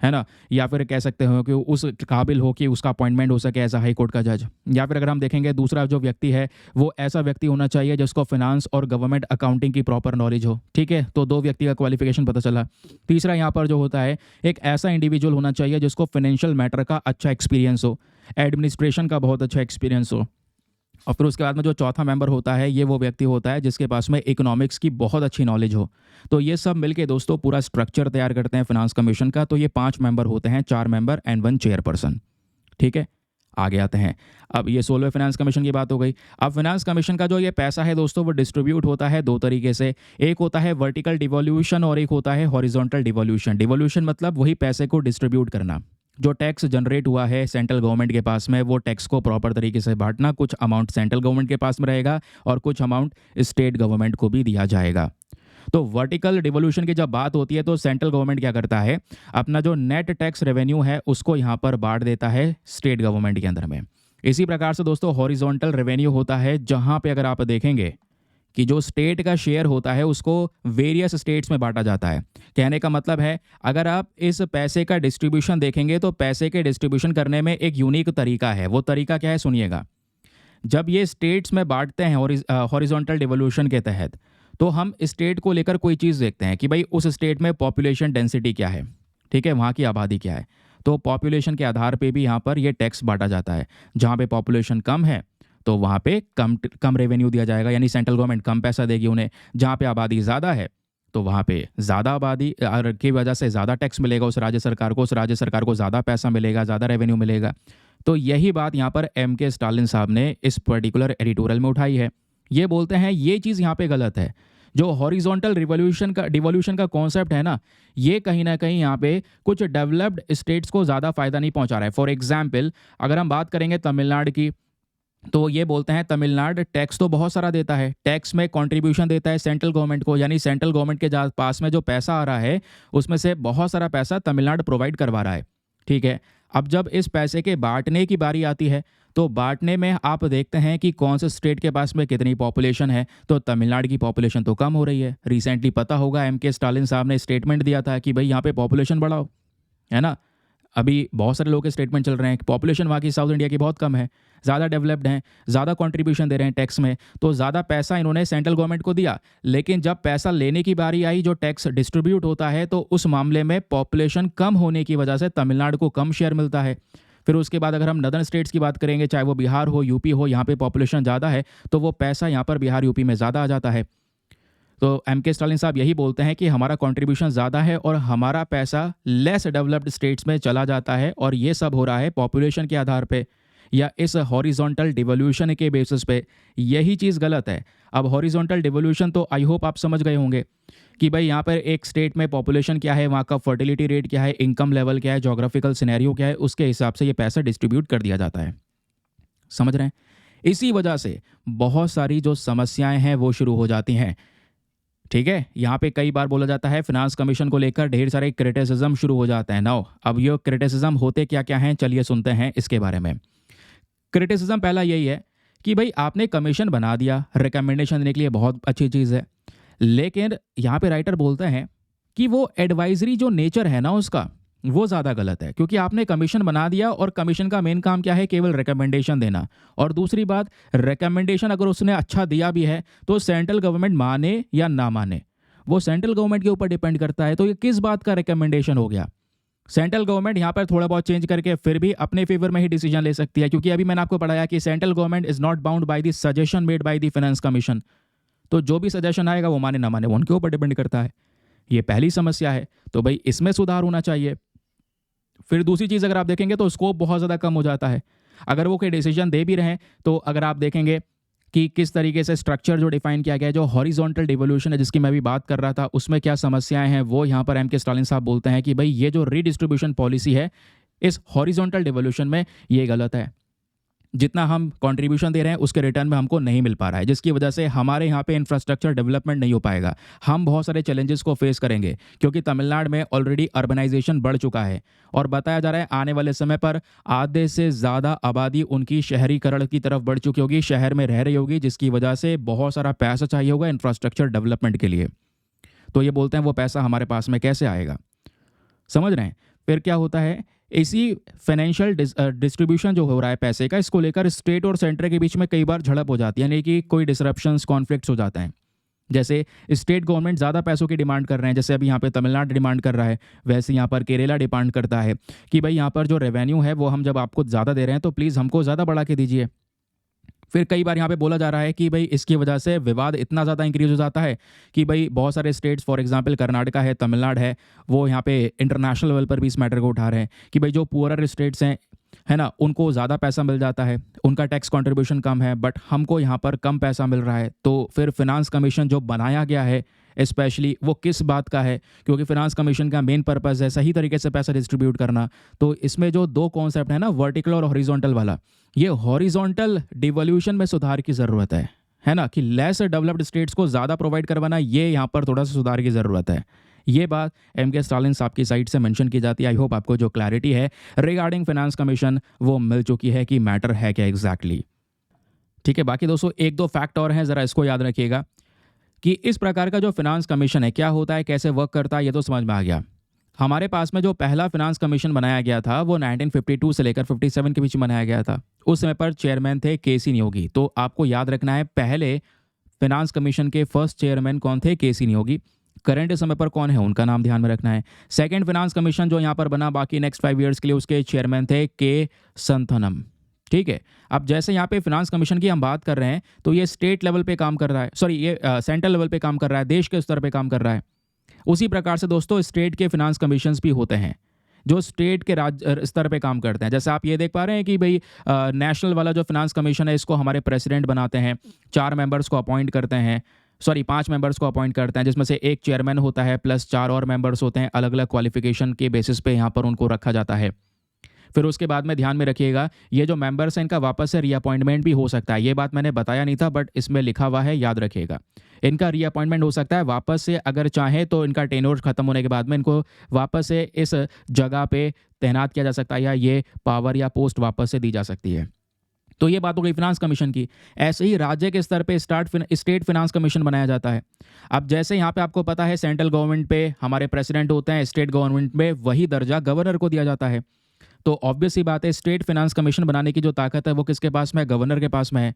है ना, या फिर कह सकते हो कि उस काबिल हो कि उसका अपॉइंटमेंट हो सके एज अ हाई कोर्ट का जज। या फिर अगर हम देखेंगे दूसरा जो व्यक्ति है वो ऐसा व्यक्ति होना चाहिए जिसको फिनांस और गवर्नमेंट अकाउंटिंग की प्रॉपर नॉलेज हो। ठीक है, तो 2 व्यक्ति का क्वालिफिकेशन पता चला। तीसरा यहाँ पर जो होता है, एक ऐसा इंडिविजुअल होना चाहिए जिसको फाइनेंशियल मैटर का अच्छा एक्सपीरियंस हो, एडमिनिस्ट्रेशन का बहुत अच्छा एक्सपीरियंस हो। और फिर उसके बाद में जो चौथा मेंबर होता है ये वो व्यक्ति होता है जिसके पास में इकोनॉमिक्स की बहुत अच्छी नॉलेज हो। तो ये सब मिलके दोस्तों पूरा स्ट्रक्चर तैयार करते हैं फिनांस कमीशन का। तो ये 5 मेंबर होते हैं, 4 मेंबर एंड 1 चेयरपर्सन। ठीक है, आगे आते हैं। अब ये 16वें फाइनेंस कमीशन की बात हो गई। अब फाइनेंस कमीशन का जो ये पैसा है दोस्तों वो डिस्ट्रीब्यूट होता है 2 तरीके से। एक होता है वर्टिकल डिवोल्यूशन और एक होता है हॉरिजॉन्टल डिवोल्यूशन। डिवोल्यूशन मतलब वही पैसे को डिस्ट्रीब्यूट करना। जो टैक्स जनरेट हुआ है सेंट्रल गवर्नमेंट के पास में, वो टैक्स को प्रॉपर तरीके से बांटना। कुछ अमाउंट सेंट्रल गवर्नमेंट के पास में रहेगा और कुछ अमाउंट स्टेट गवर्नमेंट को भी दिया जाएगा। तो वर्टिकल डिवोल्यूशन की जब बात होती है तो सेंट्रल गवर्नमेंट क्या करता है, अपना जो नेट टैक्स रेवेन्यू है उसको यहाँ पर बांट देता है स्टेट गवर्नमेंट के अंदर में। इसी प्रकार से दोस्तों हॉरिजॉन्टल रेवेन्यू होता है, जहाँ पे अगर आप देखेंगे कि जो स्टेट का शेयर होता है उसको वेरियस स्टेट्स में बांटा जाता है। कहने का मतलब है अगर आप इस पैसे का डिस्ट्रीब्यूशन देखेंगे तो पैसे के डिस्ट्रीब्यूशन करने में एक यूनिक तरीका है। वो तरीका क्या है सुनिएगा। जब ये स्टेट्स में बांटते हैं हॉरिजॉन्टल डिवोल्यूशन के तहत, तो हम स्टेट को लेकर कोई चीज़ देखते हैं कि भाई उस स्टेट में पॉपुलेशन डेंसिटी क्या है, ठीक है, वहाँ की आबादी क्या है। तो पॉपुलेशन के आधार पे भी यहाँ पर ये टैक्स बांटा जाता है। जहाँ पे पॉपुलेशन कम है तो वहाँ पे कम रेवेन्यू दिया जाएगा, यानी सेंट्रल गवर्नमेंट कम पैसा देगी उन्हें। जहाँ पे आबादी ज़्यादा है तो वहाँ पे ज़्यादा आबादी की वजह से ज़्यादा टैक्स मिलेगा उस राज्य सरकार को, ज़्यादा पैसा मिलेगा, ज़्यादा रेवेन्यू मिलेगा। तो यही बात यहाँ पर M.K. स्टालिन साहब ने इस पर्टिकुलर एडिटोरियल में उठाई है। ये बोलते हैं ये चीज़ यहाँ पे गलत है। जो हॉरिजॉन्टल डिवोल्यूशन का कॉन्सेप्ट है ना, ये कहीं ना कहीं यहाँ पे कुछ डेवलप्ड स्टेट्स को ज़्यादा फ़ायदा नहीं पहुँचा रहा है। फॉर एग्जाम्पल अगर हम बात करेंगे तमिलनाडु की, तो ये बोलते हैं तमिलनाडु टैक्स तो बहुत सारा देता है, टैक्स में कंट्रीब्यूशन देता है सेंट्रल गवर्नमेंट को, यानी सेंट्रल गवर्नमेंट के पास में जो पैसा आ रहा है उसमें से बहुत सारा पैसा तमिलनाडु प्रोवाइड करवा रहा है। ठीक है, अब जब इस पैसे के बांटने की बारी आती है तो बांटने में आप देखते हैं कि कौन से स्टेट के पास में कितनी पॉपुलेशन है। तो तमिलनाडु की पॉपुलेशन तो कम हो रही है। रिसेंटली पता होगा M.K. स्टालिन साहब ने स्टेटमेंट दिया था कि भाई यहाँ पे पॉपुलेशन बढ़ाओ, है ना। अभी बहुत सारे लोग के स्टेटमेंट चल रहे हैं कि पॉपुलेशन वहाँ की साउथ इंडिया की बहुत कम है, ज़्यादा डेवलप्ड हैं, ज़्यादा कंट्रीब्यूशन दे रहे हैं टैक्स में, तो ज़्यादा पैसा इन्होंने सेंट्रल गवर्नमेंट को दिया। लेकिन जब पैसा लेने की बारी आई, जो टैक्स डिस्ट्रीब्यूट होता है, तो उस मामले में पॉपुलेशन कम होने की वजह से तमिलनाडु को कम शेयर मिलता है। फिर उसके बाद अगर हम नदर्न स्टेट्स की बात करेंगे, चाहे वो बिहार हो, यूपी हो, यहाँ पे पॉपुलेशन ज़्यादा है तो वो पैसा यहाँ पर बिहार यूपी में ज़्यादा आ जाता है। तो M.K. स्टालिन साहब यही बोलते हैं कि हमारा कंट्रीब्यूशन ज़्यादा है और हमारा पैसा लेस डेवलप्ड स्टेट्स में चला जाता है, और ये सब हो रहा है पॉपुलेशन के आधार पे या इस हॉरिजॉन्टल डिवोल्यूशन के बेसिस पे। यही चीज़ गलत है। अब हॉरिजॉन्टल डिवोल्यूशन तो आई होप आप समझ गए होंगे कि भाई यहाँ पर एक स्टेट में पॉपुलेशन क्या है, वहाँ का फर्टिलिटी रेट क्या है, इनकम लेवल क्या है, जोग्राफिकल सिनेरियो क्या है, उसके हिसाब से ये पैसा डिस्ट्रीब्यूट कर दिया जाता है। समझ रहे हैं। इसी वजह से बहुत सारी जो समस्याएं हैं वो शुरू हो जाती हैं। ठीक है, यहाँ पे कई बार बोला जाता है फिनांस कमीशन को लेकर ढेर सारे क्रिटिसिज्म शुरू हो जाते हैं। नाउ अब ये क्रिटिसिज्म होते क्या क्या हैं, चलिए सुनते हैं इसके बारे में। क्रिटिसिज्म पहला यही है कि भाई आपने कमीशन बना दिया, रिकमेंडेशन देने के लिए बहुत अच्छी चीज़ है, लेकिन यहाँ पे राइटर बोलते हैं कि वो एडवाइजरी जो नेचर है ना उसका, वो ज़्यादा गलत है। क्योंकि आपने कमीशन बना दिया और कमीशन का मेन काम क्या है, केवल रिकमेंडेशन देना। और दूसरी बात, रिकमेंडेशन अगर उसने अच्छा दिया भी है तो सेंट्रल गवर्नमेंट माने या ना माने वो सेंट्रल गवर्नमेंट के ऊपर डिपेंड करता है। तो ये किस बात का रिकमेंडेशन हो गया। सेंट्रल गवर्नमेंट यहाँ पर थोड़ा बहुत चेंज करके फिर भी अपने फेवर में ही डिसीजन ले सकती है, क्योंकि अभी मैंने आपको पढ़ाया कि central government is not bound by the suggestion made by the finance commission. तो जो भी सजेशन आएगा वो माने ना माने वो उनके ऊपर डिपेंड करता है। ये पहली समस्या है, तो भाई इसमें सुधार होना चाहिए। फिर दूसरी चीज़ अगर आप देखेंगे तो स्कोप बहुत ज़्यादा कम हो जाता है। अगर वो कोई डिसीजन दे भी रहे हैं तो अगर आप देखेंगे कि किस तरीके से स्ट्रक्चर जो डिफाइन किया गया है, जो हॉरिजॉन्टल डिवोल्यूशन है जिसकी मैं भी बात कर रहा था, उसमें क्या समस्याएं हैं, वो यहाँ पर M.K. स्टालिन साहब बोलते हैं कि भाई ये जो रीडिस्ट्रीब्यूशन पॉलिसी है इस हॉरिजॉन्टल डिवोल्यूशन में ये गलत है। जितना हम कंट्रीब्यूशन दे रहे हैं उसके रिटर्न में हमको नहीं मिल पा रहा है, जिसकी वजह से हमारे यहाँ पे इंफ्रास्ट्रक्चर डेवलपमेंट नहीं हो पाएगा। हम बहुत सारे चैलेंजेस को फेस करेंगे, क्योंकि तमिलनाडु में ऑलरेडी अर्बनाइजेशन बढ़ चुका है और बताया जा रहा है आने वाले समय पर आधे से ज़्यादा आबादी उनकी शहरीकरण की तरफ बढ़ चुकी होगी, शहर में रह रही होगी, जिसकी वजह से बहुत सारा पैसा चाहिए होगा इंफ्रास्ट्रक्चर डेवलपमेंट के लिए। तो ये बोलते हैं वो पैसा हमारे पास में कैसे आएगा। समझ रहे हैं। फिर क्या होता है, इसी फाइनेंशियल डिस्ट्रीब्यूशन जो हो रहा है पैसे का, इसको लेकर स्टेट और सेंटर के बीच में कई बार झड़प हो जाती है, यानी कि कोई डिसरप्शंस कॉन्फ्लिक्ट्स हो जाते हैं। जैसे स्टेट गवर्नमेंट ज़्यादा पैसों की डिमांड कर रहे हैं, जैसे अभी यहाँ पे तमिलनाडु डिमांड कर रहा है, वैसे यहाँ पर केरला डिमांड करता है कि भाई यहाँ पर जो रेवेन्यू है वो हम जब आपको ज़्यादा दे रहे हैं तो प्लीज़ हमको ज़्यादा बढ़ा के दीजिए। फिर कई बार यहाँ पे बोला जा रहा है कि भाई इसकी वजह से विवाद इतना ज़्यादा इंक्रीज हो जाता है कि भाई बहुत सारे स्टेट्स, फॉर एग्जांपल कर्नाटका है, तमिलनाडु है, वो यहाँ पे इंटरनेशनल लेवल पर भी इस मैटर को उठा रहे हैं कि भाई जो पुअरर स्टेट्स हैं, है ना, उनको ज़्यादा पैसा मिल जाता है, उनका टैक्स कंट्रीब्यूशन कम है, बट हमको यहाँ पर कम पैसा मिल रहा है। तो फिर फिनांस कमीशन जो बनाया गया है स्पेशली वो किस बात का है, क्योंकि फिनांस कमीशन का मेन पर्पज़ है सही तरीके से पैसा डिस्ट्रीब्यूट करना। तो इसमें जो दो कॉन्सेप्ट है ना, वर्टिकल और हॉरिजॉन्टल वाला, ये हॉरिजॉन्टल डिवोल्यूशन में सुधार की ज़रूरत है ना, कि लेस डेवलप्ड स्टेट्स को ज़्यादा प्रोवाइड करवाना, ये यहाँ पर थोड़ा सा सुधार की ज़रूरत है। ये बात एम.के. स्टालिन साहब की साइड से मेंशन की जाती है। आई होप आपको जो क्लैरिटी है रिगार्डिंग फिनांस कमीशन वो मिल चुकी है कि मैटर है क्या एग्जैक्टली। ठीक है, बाकी दोस्तों एक दो फैक्ट और हैं, ज़रा इसको याद रखिएगा कि इस प्रकार का जो फिनांस कमीशन है क्या होता है, कैसे वर्क करता है, ये तो समझ में आ गया। हमारे पास में जो पहला फिनांस कमीशन बनाया गया था वो 1952 से लेकर 57 के बीच में बनाया गया था। उस समय पर चेयरमैन थे के.सी. नियोगी। तो आपको याद रखना है पहले फिनांस कमीशन के फर्स्ट चेयरमैन कौन थे, के.सी. नियोगी। करंट समय पर कौन है उनका नाम ध्यान में रखना है। सेकंड फिनांस कमीशन जो यहाँ पर बना बाकी नेक्स्ट 5 ईयर्स के लिए, उसके चेयरमैन थे के. संथनम। ठीक है, अब जैसे यहाँ पे फिनांस कमीशन की हम बात कर रहे हैं तो ये स्टेट लेवल पे काम कर रहा है, सॉरी ये सेंट्रल लेवल पे काम कर रहा है, देश के स्तर पे काम कर रहा है। उसी प्रकार से दोस्तों स्टेट के फिनांस कमीशंस भी होते हैं जो स्टेट के राज्य स्तर पे काम करते हैं। जैसे आप ये देख पा रहे हैं कि भाई नेशनल वाला जो फिनांस कमीशन है इसको हमारे प्रेसिडेंट बनाते हैं, 4 मेंबर्स को अपॉइंट करते हैं, सॉरी 5 मेंबर्स को अपॉइंट करते हैं, जिसमें से एक चेयरमैन होता है प्लस 4 और मेंबर्स होते हैं। अलग अलग क्वालिफिकेशन के बेसिस पे यहाँ पर उनको रखा जाता है। फिर उसके बाद में ध्यान में रखिएगा ये जो मेंबर्स हैं इनका वापस से रीअपॉइंटमेंट भी हो सकता है। ये बात मैंने बताया नहीं था बट इसमें लिखा हुआ है, याद रखिएगा। इनका रीअपॉइंटमेंट हो सकता है वापस से, अगर चाहे तो इनका टेन्योर खत्म होने के बाद में इनको वापस से इस जगह पे तैनात किया जा सकता है, या ये पावर या पोस्ट वापस से दी जा सकती है। तो ये बात हो गई फिनांस कमीशन की। ऐसे ही राज्य के स्तर पे स्टेट फिनांस कमीशन बनाया जाता है। अब जैसे यहाँ पे आपको पता है सेंट्रल गवर्नमेंट पे हमारे प्रेसिडेंट होते हैं, स्टेट गवर्नमेंट में वही दर्जा गवर्नर को दिया जाता है। तो ऑब्वियस सी बात है स्टेट फिनांस कमीशन बनाने की जो ताकत है वो किसके पास में है, गवर्नर के पास में है।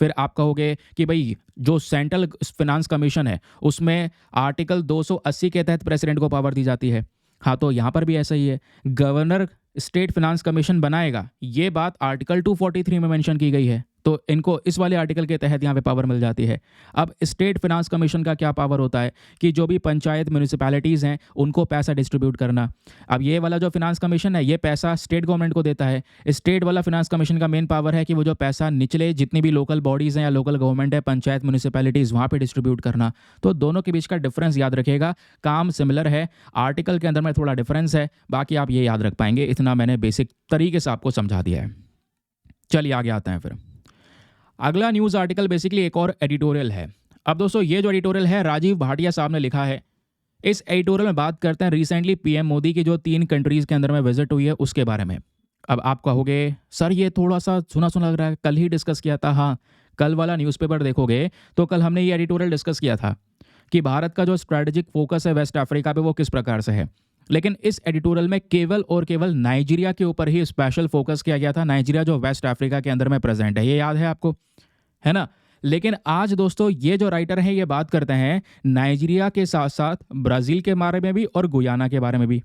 फिर आप कहोगे कि भाई जो सेंट्रल फिनांस कमीशन है उसमें आर्टिकल 280 के तहत प्रेसिडेंट को पावर दी जाती है। हाँ, तो यहाँ पर भी ऐसा ही है, गवर्नर स्टेट फिनांस कमीशन बनाएगा, ये बात आर्टिकल 243 में मेंशन की गई है। तो इनको इस वाले आर्टिकल के तहत यहाँ पे पावर मिल जाती है। अब स्टेट फिनांस कमीशन का क्या पावर होता है कि जो भी पंचायत म्यूनिसिपैलिटीज़ हैं उनको पैसा डिस्ट्रीब्यूट करना। अब ये वाला जो फिनांस कमीशन है ये पैसा स्टेट गवर्नमेंट को देता है। स्टेट वाला फिनांस कमीशन का मेन पावर है कि वो जो पैसा निचले जितनी भी लोकल बॉडीज़ हैं या लोकल गवर्नमेंट है, पंचायत म्यूनिसिपैलिटीज़, वहाँ पर डिस्ट्रीब्यूट करना। तो दोनों के बीच का डिफरेंस याद रखिएगा, काम सिमिलर है, आर्टिकल के अंदर में थोड़ा डिफरेंस है, बाकी आप ये याद रख पाएंगे। इतना मैंने बेसिक तरीके से आपको समझा दिया है। चलिए आगे आते हैं। फिर अगला न्यूज़ आर्टिकल बेसिकली एक और एडिटोरियल है। अब दोस्तों ये जो एडिटोरियल है राजीव भाटिया साहब ने लिखा है। इस एडिटोरियल में बात करते हैं रिसेंटली पीएम मोदी की जो 3 कंट्रीज़ के अंदर में विजिट हुई है उसके बारे में। अब आप कहोगे सर ये थोड़ा सा सुना सुना लग रहा है, कल ही डिस्कस किया था। हाँ, कल वाला न्यूज़पेपर देखोगे तो कल हमने ये एडिटोरियल डिस्कस किया था कि भारत का जो स्ट्रैटेजिक फोकस है वेस्ट अफ्रीका पे वो किस प्रकार से है। लेकिन इस एडिटोरियल में केवल और केवल नाइजीरिया के ऊपर ही स्पेशल फोकस किया गया था। नाइजीरिया जो वेस्ट अफ्रीका के अंदर में प्रेजेंट है, ये याद है आपको, है ना। लेकिन आज दोस्तों ये जो राइटर हैं ये बात करते हैं नाइजीरिया के साथ साथ ब्राज़ील के बारे में भी और गुयाना के बारे में भी।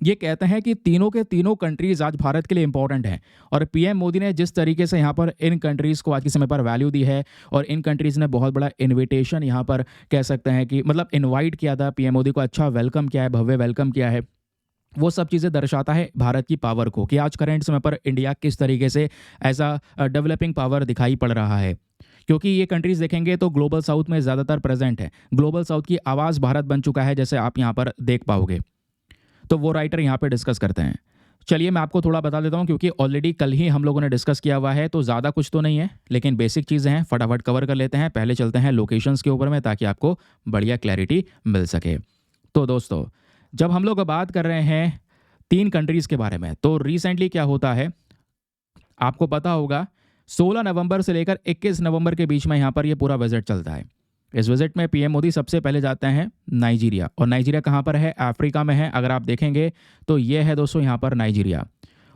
ये कहते हैं कि तीनों के तीनों कंट्रीज आज भारत के लिए इंपॉर्टेंट हैं और पीएम मोदी ने जिस तरीके से यहाँ पर इन कंट्रीज़ को आज के समय पर वैल्यू दी है और इन कंट्रीज़ ने बहुत बड़ा इनविटेशन यहाँ पर कह सकते हैं कि मतलब इनवाइट किया था पीएम मोदी को, अच्छा वेलकम किया है, भव्य वेलकम किया है, वो सब चीज़ें दर्शाता है भारत की पावर को कि आज करंट समय पर इंडिया किस तरीके से ऐसा डेवलपिंग पावर दिखाई पड़ रहा है। क्योंकि ये कंट्रीज़ देखेंगे तो ग्लोबल साउथ में ज़्यादातर प्रेजेंट है, ग्लोबल साउथ की आवाज़ भारत बन चुका है, जैसे आप यहाँ पर देख पाओगे। तो वो राइटर यहाँ पे डिस्कस करते हैं। चलिए मैं आपको थोड़ा बता देता हूँ क्योंकि ऑलरेडी कल ही हम लोगों ने डिस्कस किया हुआ है, तो ज़्यादा कुछ तो नहीं है लेकिन बेसिक चीज़ें हैं, फटाफट कवर कर लेते हैं। पहले चलते हैं लोकेशंस के ऊपर में ताकि आपको बढ़िया क्लैरिटी मिल सके। तो दोस्तों जब हम लोग बात कर रहे हैं 3 कंट्रीज़ के बारे में, तो रिसेंटली क्या होता है आपको पता होगा 16 नवंबर से लेकर 21 नवंबर के बीच में यहाँ पर ये पूरा विजिट चलता है। इस विजिट में पीएम मोदी सबसे पहले जाते हैं नाइजीरिया, और नाइजीरिया कहाँ पर है, अफ्रीका में है। अगर आप देखेंगे तो ये है दोस्तों यहाँ पर नाइजीरिया,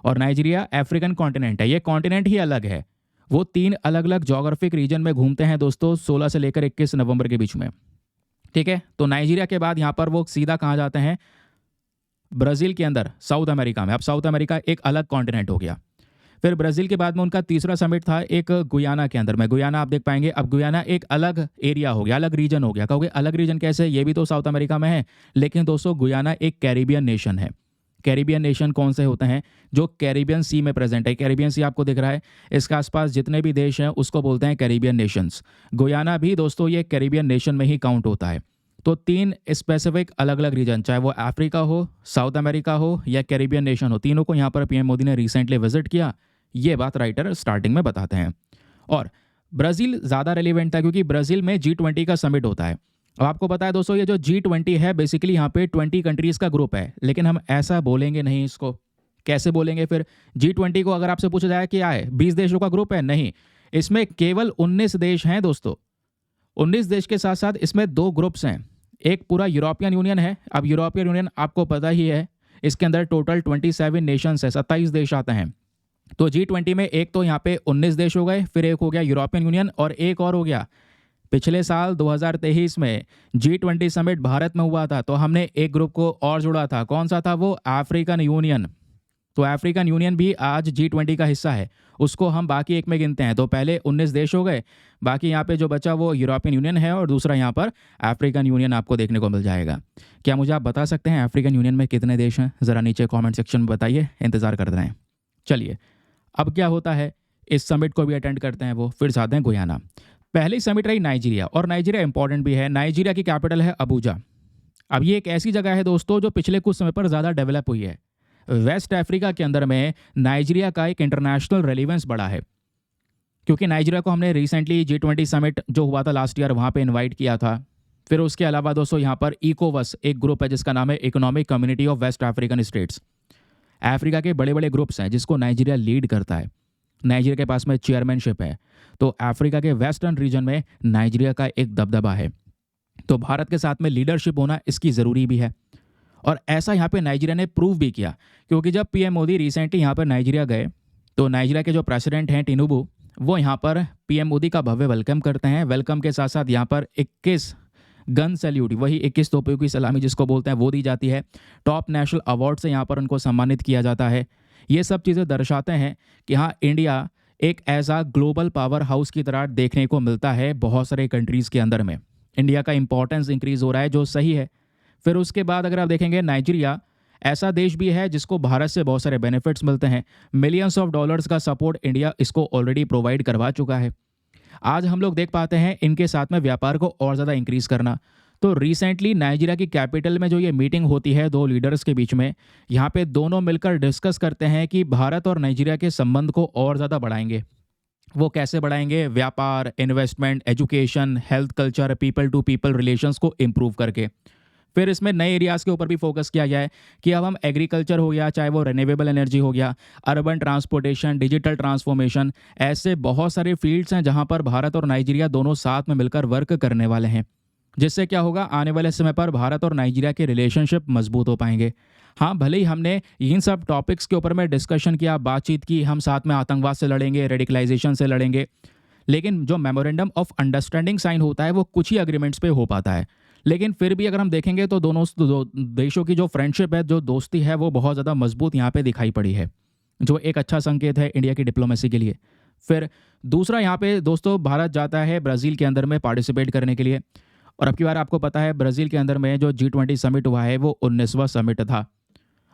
और नाइजीरिया अफ्रीकन कॉन्टिनेंट है, ये कॉन्टिनेंट ही अलग है। वो 3 अलग अलग जोग्राफिक रीजन में घूमते हैं दोस्तों 16 से लेकर 21 नवंबर के बीच में। ठीक है, तो नाइजीरिया के बाद यहाँ पर वो सीधा कहाँ जाते हैं, ब्राज़ील के अंदर साउथ अमेरिका में। अब साउथ अमेरिका एक अलग कॉन्टिनेंट हो गया। फिर ब्राज़ील के बाद में उनका तीसरा समिट था एक गुयाना के अंदर में। गुयाना आप देख पाएंगे, अब गुयाना एक अलग एरिया हो गया, अलग रीजन हो गया। कहोगे अलग रीजन कैसे, ये भी तो साउथ अमेरिका में है। लेकिन दोस्तों गुयाना एक कैरिबियन नेशन है। कैरिबियन नेशन कौन से होते हैं, जो कैरिबियन सी में प्रेजेंट है। कैरिबियन सी आपको दिख रहा है, इसके आसपास जितने भी देश हैं उसको बोलते हैं कैरिबियन नेशंस। गुयाना भी दोस्तों ये कैरिबियन नेशन में ही काउंट होता है। तो 3 स्पेसिफिक अलग अलग रीजन, चाहे वो अफ्रीका हो, साउथ अमेरिका हो या कैरिबियन नेशन हो, तीनों को यहाँ पर पीएम मोदी ने रिसेंटली विजिट किया। ये बात राइटर स्टार्टिंग में बताते हैं। और ब्राज़ील ज़्यादा रेलिवेंट था क्योंकि ब्राज़ील में G20 का समिट होता है। अब आपको पता है दोस्तों, ये जो G20 है बेसिकली यहाँ पे 20 कंट्रीज़ का ग्रुप है। लेकिन हम ऐसा बोलेंगे नहीं इसको, कैसे बोलेंगे फिर? G20 को अगर आपसे पूछा जाए क्या है, 20 देशों का ग्रुप है? नहीं, इसमें केवल 19 देश हैं दोस्तों। 19 देश के साथ साथ इसमें 2 ग्रुप्स हैं। एक पूरा यूरोपियन यूनियन है। अब यूरोपियन यूनियन आपको पता ही है, इसके अंदर टोटल 27 नेशंस है, 27 देश आते हैं। तो G20 में एक तो यहाँ पे 19 देश हो गए, फिर एक हो गया यूरोपियन यूनियन, और एक और हो गया पिछले साल 2023 में G20 समिट भारत में हुआ था, तो हमने एक ग्रुप को और जोड़ा था। कौन सा था वो? African union. तो अफ्रीकन यूनियन भी आज G20 का हिस्सा है, उसको हम बाकी एक में गिनते हैं। तो पहले 19 देश हो गए, बाकी यहाँ पे जो बचा वो यूरोपियन यूनियन है, और दूसरा यहाँ पर अफ्रीकन यूनियन आपको देखने को मिल जाएगा। क्या मुझे आप बता सकते हैं अफ्रीकन यूनियन में कितने देश हैं? ज़रा नीचे कॉमेंट सेक्शन में बताइए, इंतज़ार करते रहें। चलिए, अब क्या होता है, इस समिट को भी अटेंड करते हैं वो, फिर जाते हैं गुयाना। पहली समिट रही नाइजीरिया, और नाइजीरिया इंपॉर्टेंट भी है। नाइजीरिया की कैपिटल है अबूजा। अब ये एक ऐसी जगह है दोस्तों जो पिछले कुछ समय पर ज़्यादा डेवलप हुई है। वेस्ट अफ्रीका के अंदर में नाइजीरिया का एक इंटरनेशनल रेलिवेंस बढ़ा है, क्योंकि नाइजीरिया को हमने रिसेंटली G20 समिट जो हुआ था लास्ट ईयर, वहाँ पे इनवाइट किया था। फिर उसके अलावा दोस्तों यहाँ पर इकोवस एक ग्रुप है जिसका नाम है economic community of west African states. Africa के बड़े बड़े ग्रुप्स हैं जिसको नाइजीरिया लीड करता है। नाइजीरिया के पास में चेयरमैनशिप है। तो अफ्रीका के वेस्टर्न रीजन में नाइजीरिया का एक दबदबा है। तो भारत के साथ में लीडरशिप होना इसकी ज़रूरी भी है, और ऐसा यहाँ पे नाइजीरिया ने प्रूव भी किया। क्योंकि जब पीएम मोदी रिसेंटली यहाँ पर नाइजीरिया गए, तो नाइजीरिया के जो प्रेसिडेंट हैं टिनुबू, वो यहाँ पर पीएम मोदी का भव्य वेलकम करते हैं। वेलकम के साथ साथ यहाँ पर 21 गन सैल्यूट, वही 21 तोपों की सलामी जिसको बोलते हैं, वो दी जाती है। टॉप नेशनल अवार्ड से यहाँ पर उनको सम्मानित किया जाता है। ये सब चीज़ें दर्शाते हैं कि हाँ, इंडिया एक ऐसा ग्लोबल पावर हाउस की तरह देखने को मिलता है बहुत सारे कंट्रीज़ के अंदर में। इंडिया का इंपॉर्टेंस इंक्रीज़ हो रहा है, जो सही है। फिर उसके बाद अगर आप देखेंगे, नाइजीरिया ऐसा देश भी है जिसको भारत से बहुत सारे बेनिफिट्स मिलते हैं। मिलियंस ऑफ डॉलर्स का सपोर्ट इंडिया इसको ऑलरेडी प्रोवाइड करवा चुका है। आज हम लोग देख पाते हैं इनके साथ में व्यापार को और ज़्यादा इंक्रीज़ करना। तो रिसेंटली नाइजीरिया की कैपिटल में जो ये मीटिंग होती है 2 लीडर्स के बीच में, यहाँ पे दोनों मिलकर डिस्कस करते हैं कि भारत और नाइजीरिया के संबंध को और ज़्यादा बढ़ाएंगे। वो कैसे बढ़ाएंगे? व्यापार, investment, education, health, culture, people to people relations को इम्प्रूव करके। फिर इसमें नए एरियाज़ के ऊपर भी फोकस किया गया है कि अब हम एग्रीकल्चर हो गया, चाहे वो रिन्यूएबल एनर्जी हो गया, अर्बन ट्रांसपोर्टेशन, डिजिटल ट्रांसफॉर्मेशन, ऐसे बहुत सारे फील्ड्स हैं जहां पर भारत और नाइजीरिया दोनों साथ में मिलकर वर्क करने वाले हैं। जिससे क्या होगा, आने वाले समय पर भारत और नाइजीरिया के रिलेशनशिप मजबूत हो पाएंगे। हाँ, भले ही हमने इन सब टॉपिक्स के ऊपर में डिस्कशन किया, बातचीत की, हम साथ में आतंकवाद से लड़ेंगे, रेडिकलाइजेशन से लड़ेंगे, लेकिन जो मेमोरेंडम ऑफ अंडरस्टैंडिंग साइन होता है वो कुछ ही एग्रीमेंट्स पे हो पाता है। लेकिन फिर भी अगर हम देखेंगे तो दोनों देशों की जो फ्रेंडशिप है, जो दोस्ती है, वो बहुत ज़्यादा मजबूत यहाँ पे दिखाई पड़ी है, जो एक अच्छा संकेत है इंडिया की डिप्लोमेसी के लिए। फिर दूसरा यहाँ पे दोस्तों, भारत जाता है ब्राज़ील के अंदर में पार्टिसिपेट करने के लिए। और अब की बार आपको पता है ब्राज़ील के अंदर में जो G20 समिट हुआ है वो 19वां समिट था,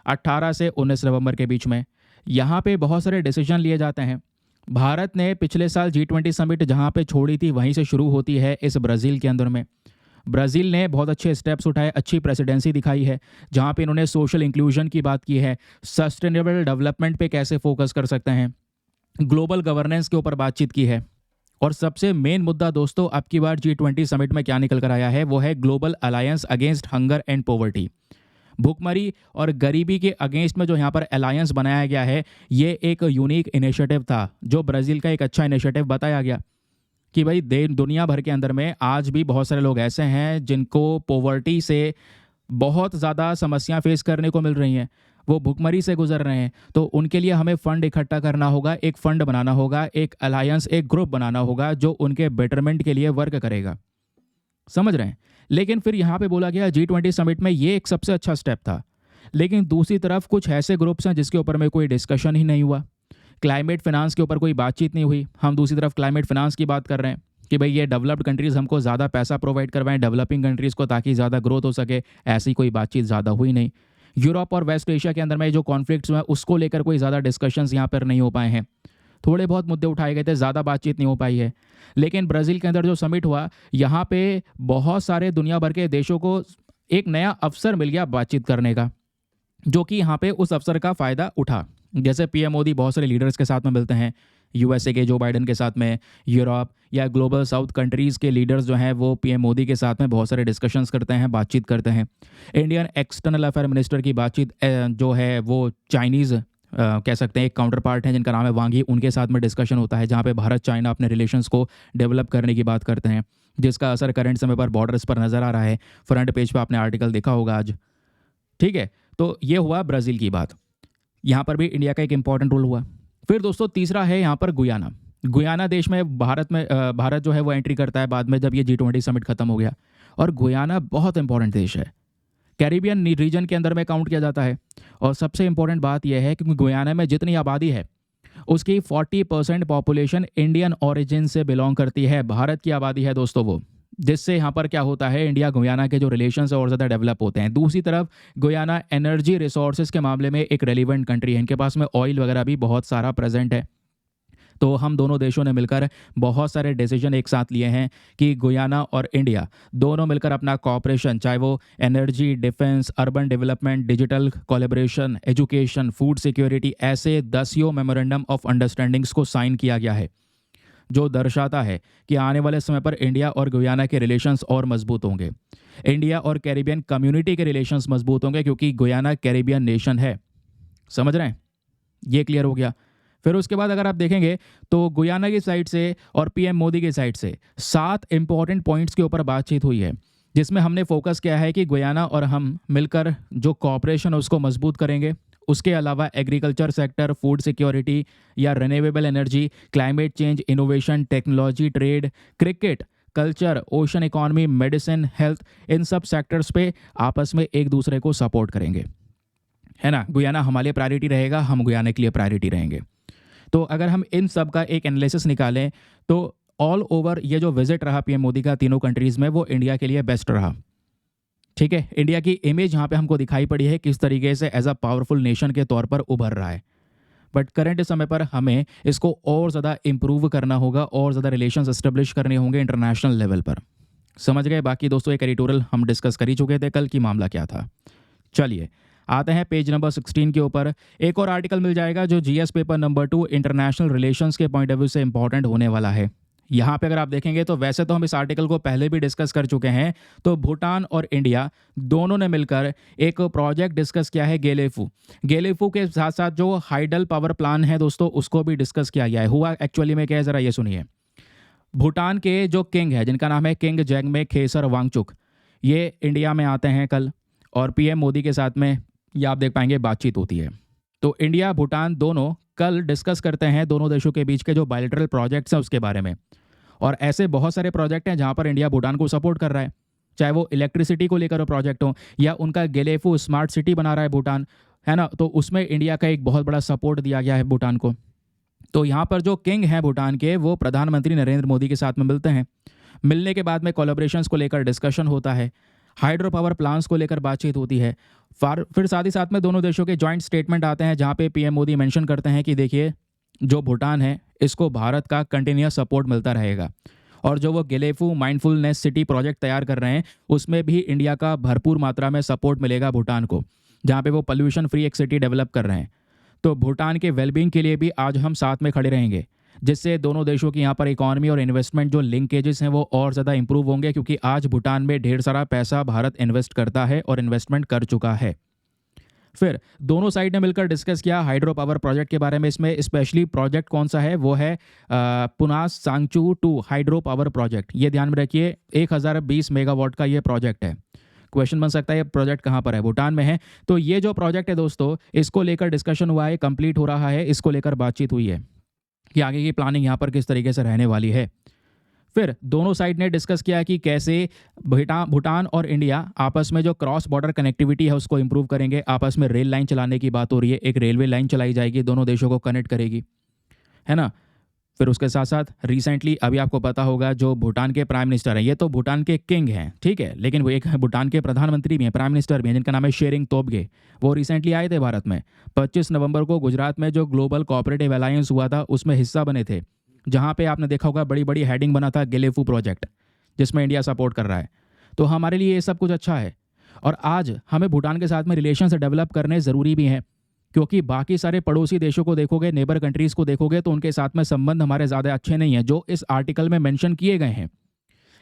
18 से 19 नवंबर के बीच में। यहाँ पे बहुत सारे डिसीजन लिए जाते हैं। भारत ने पिछले साल G20 समिट जहाँ पे छोड़ी थी वहीं से शुरू होती है इस ब्राज़ील के अंदर में। ब्राज़ील ने बहुत अच्छे स्टेप्स उठाए, अच्छी प्रेसिडेंसी दिखाई है, जहाँ पे इन्होंने सोशल इंक्लूजन की बात की है, सस्टेनेबल डेवलपमेंट पे कैसे फोकस कर सकते हैं, ग्लोबल गवर्नेंस के ऊपर बातचीत की है। और सबसे मेन मुद्दा दोस्तों अब की बार G20 समिट में क्या निकल कर आया है, वो है global alliance against hunger and poverty. भूखमरी और गरीबी के अगेंस्ट में जो यहाँ पर अलायंस बनाया गया है, ये एक यूनिक इनिशिएटिव था, जो ब्राज़ील का एक अच्छा इनिशिएटिव बताया गया कि भाई दुनिया भर के अंदर में आज भी बहुत सारे लोग ऐसे हैं जिनको पॉवर्टी से बहुत ज़्यादा समस्याएं फेस करने को मिल रही हैं, वो भुखमरी से गुजर रहे हैं। तो उनके लिए हमें फ़ंड इकट्ठा करना होगा, एक फ़ंड बनाना होगा, एक अलायंस, एक ग्रुप बनाना होगा जो उनके बेटरमेंट के लिए वर्क करेगा। समझ रहे हैं? लेकिन फिर यहाँ पे बोला गया G20 समिट में ये एक सबसे अच्छा स्टेप था, लेकिन दूसरी तरफ कुछ ऐसे ग्रुप्स हैं जिसके ऊपर में कोई डिस्कशन ही नहीं हुआ। क्लाइमेट फिनांस के ऊपर कोई बातचीत नहीं हुई। हम दूसरी तरफ क्लाइमेट फिनांस की बात कर रहे हैं कि भाई ये डेवलप्ड कंट्रीज़ हमको ज़्यादा पैसा प्रोवाइड करवाएं डेवलपिंग कंट्रीज़ को, ताकि ज़्यादा ग्रोथ हो सके। ऐसी कोई बातचीत ज़्यादा हुई नहीं। यूरोप और वेस्ट एशिया के अंदर में जो कॉन्फ्लिक्ट्स हुए हैं उसको लेकर कोई ज़्यादा डिस्कशंस यहाँ पर नहीं हो पाए हैं। थोड़े बहुत मुद्दे उठाए गए थे, ज़्यादा बातचीत नहीं हो पाई है। लेकिन ब्राज़ील के अंदर जो समिट हुआ, यहाँ पे बहुत सारे दुनिया भर के देशों को एक नया अवसर मिल गया बातचीत करने का, जो कि यहाँ पे उस अवसर का फ़ायदा उठा। जैसे पीएम मोदी बहुत सारे लीडर्स के साथ में मिलते हैं, यूएसए के जो बाइडन के साथ में, यूरोप या ग्लोबल साउथ कंट्रीज़ के लीडर्स जो हैं वो पीएम मोदी के साथ में बहुत सारे डिस्कशंस करते हैं, बातचीत करते हैं। इंडियन एक्सटर्नल अफेयर मिनिस्टर की बातचीत जो है वो चाइनीज़ कह सकते हैं एक काउंटर पार्ट है जिनका नाम है वांग ही, उनके साथ में डिस्कशन होता है, जहाँ पे भारत चाइना अपने रिलेशंस को डेवलप करने की बात करते हैं, जिसका असर करंट समय पर बॉर्डर्स पर नज़र आ रहा है। फ्रंट पेज पर आपने आर्टिकल देखा होगा आज। ठीक है, तो ये हुआ ब्राज़ील की बात। यहाँ पर भी इंडिया का एक इंपॉर्टेंट रोल हुआ। फिर दोस्तों तीसरा है यहाँ पर गुयाना। गुयाना देश में भारत जो है वो एंट्री करता है बाद में, जब ये G20 समिट खत्म हो गया। और गुयाना बहुत इंपॉर्टेंट देश है, कैरिबियन रीजन के अंदर में काउंट किया जाता है। और सबसे इंपॉर्टेंट बात यह है कि गुयाना में जितनी आबादी है उसकी 40% पॉपुलेशन इंडियन ओरिजिन से बिलोंग करती है। भारत की आबादी है दोस्तों वो, जिससे यहाँ पर क्या होता है, इंडिया गुयाना के जो रिलेशंस है और ज़्यादा डेवलप होते हैं। दूसरी तरफ गुयाना एनर्जी रिसोर्सेज के मामले में एक रेलिवेंट कंट्री है, इनके पास में ऑयल वगैरह भी बहुत सारा प्रेजेंट है। तो हम दोनों देशों ने मिलकर बहुत सारे डिसीजन एक साथ लिए हैं कि गुयाना और इंडिया दोनों मिलकर अपना कॉपरेशन, चाहे वो energy, defence, urban development, digital collaboration, education, food security, ऐसे 10 मेमोरेंडम ऑफ अंडरस्टैंडिंग्स को साइन किया गया है, जो दर्शाता है कि आने वाले समय पर इंडिया और गुयाना के रिलेशंस और मजबूत होंगे। इंडिया और कैरिबियन कम्युनिटी के रिलेशंस मजबूत होंगे क्योंकि गुयाना कैरिबियन नेशन है। समझ रहे हैं? ये क्लियर हो गया। फिर उसके बाद अगर आप देखेंगे तो गुयाना की साइड से और पीएम मोदी की साइड से 7 इंपॉर्टेंट पॉइंट्स के ऊपर बातचीत हुई है, जिसमें हमने फोकस किया है कि गुयाना और हम मिलकर जो कॉपरेशन है उसको मजबूत करेंगे। उसके अलावा एग्रीकल्चर सेक्टर, फूड सिक्योरिटी या renewable energy, climate change, innovation, technology, trade, cricket, culture, ocean economy, medicine, health, इन सब सेक्टर्स पे आपस में एक दूसरे को सपोर्ट करेंगे, है ना। गुयाना हमारे लिए प्रायोरिटी रहेगा, हम गुयाना के लिए प्रायोरिटी रहेंगे। तो अगर हम इन सब का एक एनालिसिस निकालें तो ऑल ओवर ये जो विजिट रहा पीएम मोदी का तीनों कंट्रीज़ में, वो इंडिया के लिए बेस्ट रहा। ठीक है, इंडिया की इमेज यहाँ पे हमको दिखाई पड़ी है किस तरीके से एज अ पावरफुल नेशन के तौर पर उभर रहा है। बट करंट समय पर हमें इसको और ज़्यादा इम्प्रूव करना होगा और ज़्यादा रिलेशंस एस्टेब्लिश करने होंगे इंटरनेशनल लेवल पर। समझ गए? बाकी दोस्तों एक एडिटोरियल हम डिस्कस कर ही चुके थे कल, की मामला क्या था। चलिए आते हैं पेज नंबर 16 के ऊपर। एक और आर्टिकल मिल जाएगा जो GS paper number 2 international relations के पॉइंट ऑफ व्यू से इंपॉर्टेंट होने वाला है। यहाँ पे अगर आप देखेंगे तो वैसे तो हम इस आर्टिकल को पहले भी डिस्कस कर चुके हैं। तो भूटान और इंडिया दोनों ने मिलकर एक प्रोजेक्ट डिस्कस किया है, गेलेफू। गेलेफू के साथ साथ जो हाइडल पावर प्लान है दोस्तों, उसको भी डिस्कस किया गया है। हुआ एक्चुअली में क्या है, ज़रा ये सुनिए। भूटान के जो किंग है, जिनका नाम है किंग जैगमे खेसर वांगचुक, ये इंडिया में आते हैं कल, और पीएम मोदी के साथ में ये आप देख पाएंगे बातचीत होती है। तो इंडिया भूटान दोनों कल डिस्कस करते हैं दोनों देशों के बीच के जो बायलैटरल प्रोजेक्ट्स हैं उसके बारे में। और ऐसे बहुत सारे प्रोजेक्ट हैं जहां पर इंडिया भूटान को सपोर्ट कर रहा है, चाहे वो इलेक्ट्रिसिटी को लेकर प्रोजेक्ट हो या उनका गेलेफू स्मार्ट सिटी बना रहा है भूटान, है ना। तो उसमें इंडिया का एक बहुत बड़ा सपोर्ट दिया गया है भूटान को। तो यहाँ पर जो किंग हैं भूटान के, वो प्रधानमंत्री नरेंद्र मोदी के साथ में मिलते हैं। मिलने के बाद में कोलैबोरेशंस को लेकर डिस्कशन होता है, हाइड्रो पावर प्लान्स को लेकर बातचीत होती है। फिर साथ ही साथ में दोनों देशों के जॉइंट स्टेटमेंट आते हैं, जहाँ पे पीएम मोदी मेंशन करते हैं कि देखिए जो भूटान है इसको भारत का कंटिन्यूस सपोर्ट मिलता रहेगा, और जो वो गेलेफू माइंडफुलनेस सिटी प्रोजेक्ट तैयार कर रहे हैं उसमें भी इंडिया का भरपूर मात्रा में सपोर्ट मिलेगा भूटान को, जहाँ पे वो पोल्यूशन फ्री एक सिटी डेवलप कर रहे हैं। तो भूटान के वेलबींग के लिए भी आज हम साथ में खड़े रहेंगे, जिससे दोनों देशों की यहाँ पर इकॉनमी और इन्वेस्टमेंट जो लिंकेजेस हैं वो और ज़्यादा इंप्रूव होंगे, क्योंकि आज भूटान में ढेर सारा पैसा भारत इन्वेस्ट करता है और इन्वेस्टमेंट कर चुका है। फिर दोनों साइड ने मिलकर डिस्कस किया हाइड्रो पावर प्रोजेक्ट के बारे में। इसमें स्पेशली प्रोजेक्ट कौन सा है, वो है पुनास सांगचू 2 हाइड्रो पावर प्रोजेक्ट। ये ध्यान में रखिए, 1020 मेगावाट का ये प्रोजेक्ट है। क्वेश्चन बन सकता है ये प्रोजेक्ट कहाँ पर है, भूटान में है। तो ये जो प्रोजेक्ट है दोस्तों, इसको लेकर डिस्कशन हुआ है, कंप्लीट हो रहा है, इसको लेकर बातचीत हुई है कि आगे की प्लानिंग यहाँ पर किस तरीके से रहने वाली है। फिर दोनों साइड ने डिस्कस किया कि कैसे भूटान और इंडिया आपस में जो क्रॉस बॉर्डर कनेक्टिविटी है उसको इंप्रूव करेंगे। आपस में रेल लाइन चलाने की बात हो रही है, एक रेलवे लाइन चलाई जाएगी, दोनों देशों को कनेक्ट करेगी। है ना। फिर उसके साथ साथ रिसेंटली अभी आपको पता होगा जो भूटान के प्राइम मिनिस्टर हैं, ये तो भूटान के किंग हैं, ठीक है, लेकिन वो एक भूटान के प्रधानमंत्री भी हैं, प्राइम मिनिस्टर भी हैं, जिनका नाम है शेरिंग तोब्गे। वो रिसेंटली आए थे भारत में। 25 नवंबर को गुजरात में जो ग्लोबल कोऑपरेटिव अलायंस हुआ था उसमें हिस्सा बने थे, जहाँ पे आपने देखा होगा बड़ी बड़ी हेडिंग बना था गेलेफू प्रोजेक्ट, जिसमें इंडिया सपोर्ट कर रहा है। तो हमारे लिए ये सब कुछ अच्छा है। और आज हमें भूटान के साथ में रिलेशन डेवलप करने ज़रूरी भी हैं, क्योंकि बाकी सारे पड़ोसी देशों को देखोगे, नेबर कंट्रीज़ को देखोगे, तो उनके साथ में संबंध हमारे ज़्यादा अच्छे नहीं हैं, जो इस आर्टिकल में मेंशन किए गए हैं।